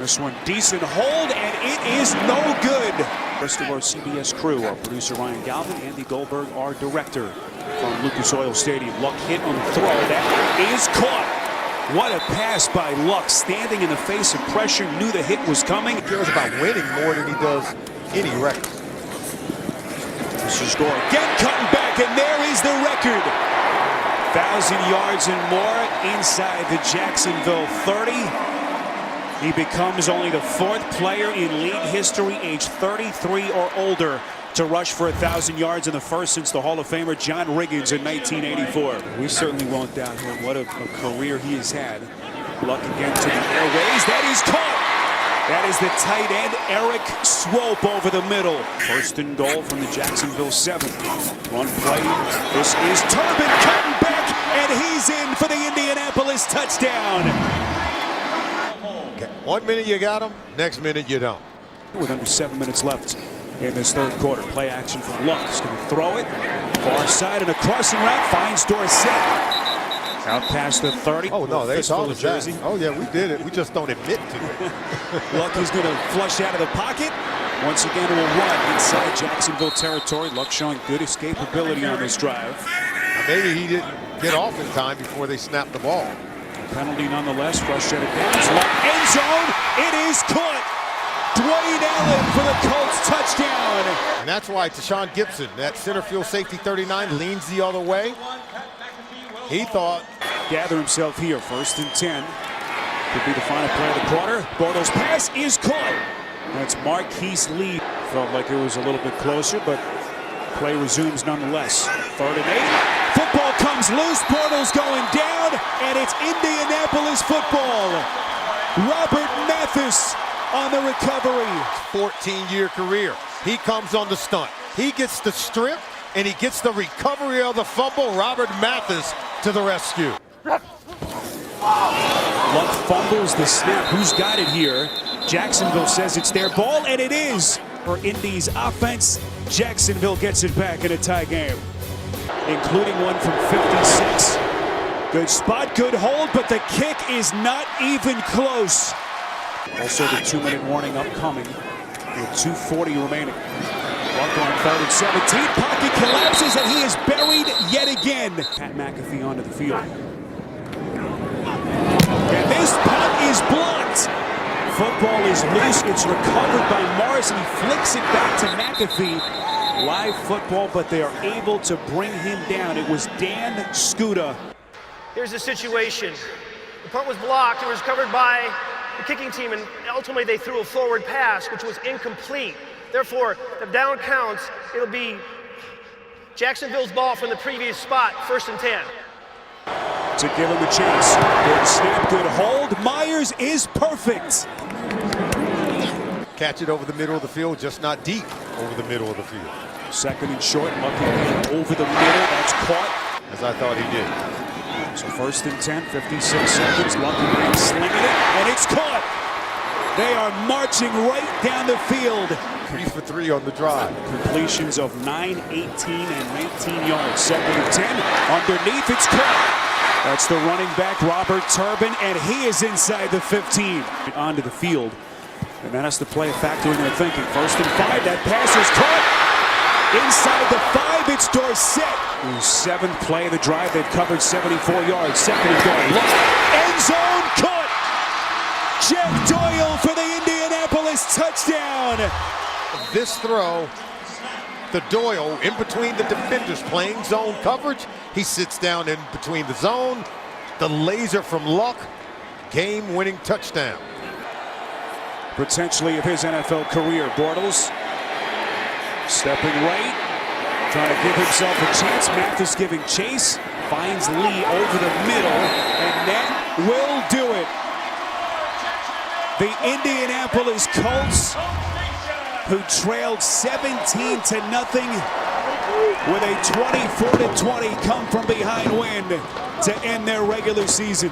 This one, decent hold, and it is no good. The rest of our CBS crew, our producer Ryan Galvin, Andy Goldberg, our director from Lucas Oil Stadium. Luck hit on the throw. That is caught. What a pass by Luck, standing in the face of pressure, knew the hit was coming. He cares about winning more than he does any record. This is Gore again cutting back, and there is the record. 1,000 yards and more inside the Jacksonville 30. He becomes only the 4th player in league history, age 33 or older, to rush for 1,000 yards in the first since the Hall of Famer John Riggins in 1984. We certainly won't doubt him. What a career he has had. Luck again to the airways. That is caught. That is the tight end, Eric Swope, over the middle. 1st and goal from the Jacksonville 7. One play. This is Turbin cutting back, and he's in for the Indianapolis touchdown. Okay. 1 minute you got him, next minute you don't. With under 7 minutes left in this 3rd quarter. Play action from Luck. He's going to throw it. Far side and a crossing route. Finds Dorsett. Out past the 30. Oh, no, they saw the jersey. Oh, yeah, we did it. We just don't admit to it. Luck is going to flush out of the pocket. Once again, it will run inside Jacksonville territory. Luck showing good escapability on this drive. Maybe he didn't get off in time before they snapped the ball. Penalty nonetheless. Frustrated downs. Luck end zone. It is caught. Dwayne Allen for the Colts touchdown. And that's why Tashawn Gibson, that center field safety 39, leans the other way. He thought. Gather himself here. 1st and 10. Could be the final play of the quarter. Bortles' pass is caught. That's Marquise Lee. Felt like it was a little bit closer, but play resumes nonetheless. 3rd and 8. Football comes loose. Bortles going down, and it's Indianapolis football. Robert Mathis on the recovery. 14-year career. He comes on the stunt. He gets the strip, and he gets the recovery of the fumble. Robert Mathis to the rescue. Luck fumbles the snap. Who's got it here? Jacksonville says it's their ball, and it is. For Indy's offense, Jacksonville gets it back in a tie game. including one from 56. Good spot, good hold, but the kick is not even close. Also the 2-minute warning upcoming with 2:40 remaining. Luck on 3rd and 17. Pocket collapses and he is buried yet again. Pat McAfee onto the field. And this punt is blocked. Football is loose. It's recovered by Morris and he flicks it back to McAfee. Live football, but they are able to bring him down. It was Dan Skuda. Here's the situation. The punt was blocked. It was covered by the kicking team, and ultimately they threw a forward pass, which was incomplete. Therefore, the down counts. It'll be Jacksonville's ball from the previous spot, 1st and 10. To give him a chance. Good snap, good hold. Myers is perfect. Catch it over the middle of the field, just not deep over the middle of the field. 2nd and short, Lucky over the middle. That's caught. As I thought he did. So 1st and 10, 56 seconds. Lucky slinging it, and it's caught. They are marching right down the field. 3 for 3 on the drive. Completions of 9, 18, and 19 yards. 2nd and 10. Underneath, it's caught. That's the running back, Robert Turbin, and he is inside the 15. Onto the field. And that has to play a factor in their thinking. 1st and 5. That pass is caught. Inside the 5, it's Dorsett. 7th play of the drive. They've covered 74 yards. 2nd and goal. End zone caught. Jeff Doyle for the Indianapolis touchdown. This throw, the Doyle in between the defenders playing zone coverage. He sits down in between the zone. The laser from Luck, game-winning touchdown. Potentially of his NFL career. Bortles stepping right, trying to give himself a chance. Mathis giving chase, finds Lee over the middle, and that will do it. The Indianapolis Colts, who trailed 17-0 with a 24-20 come from behind win to end their regular season.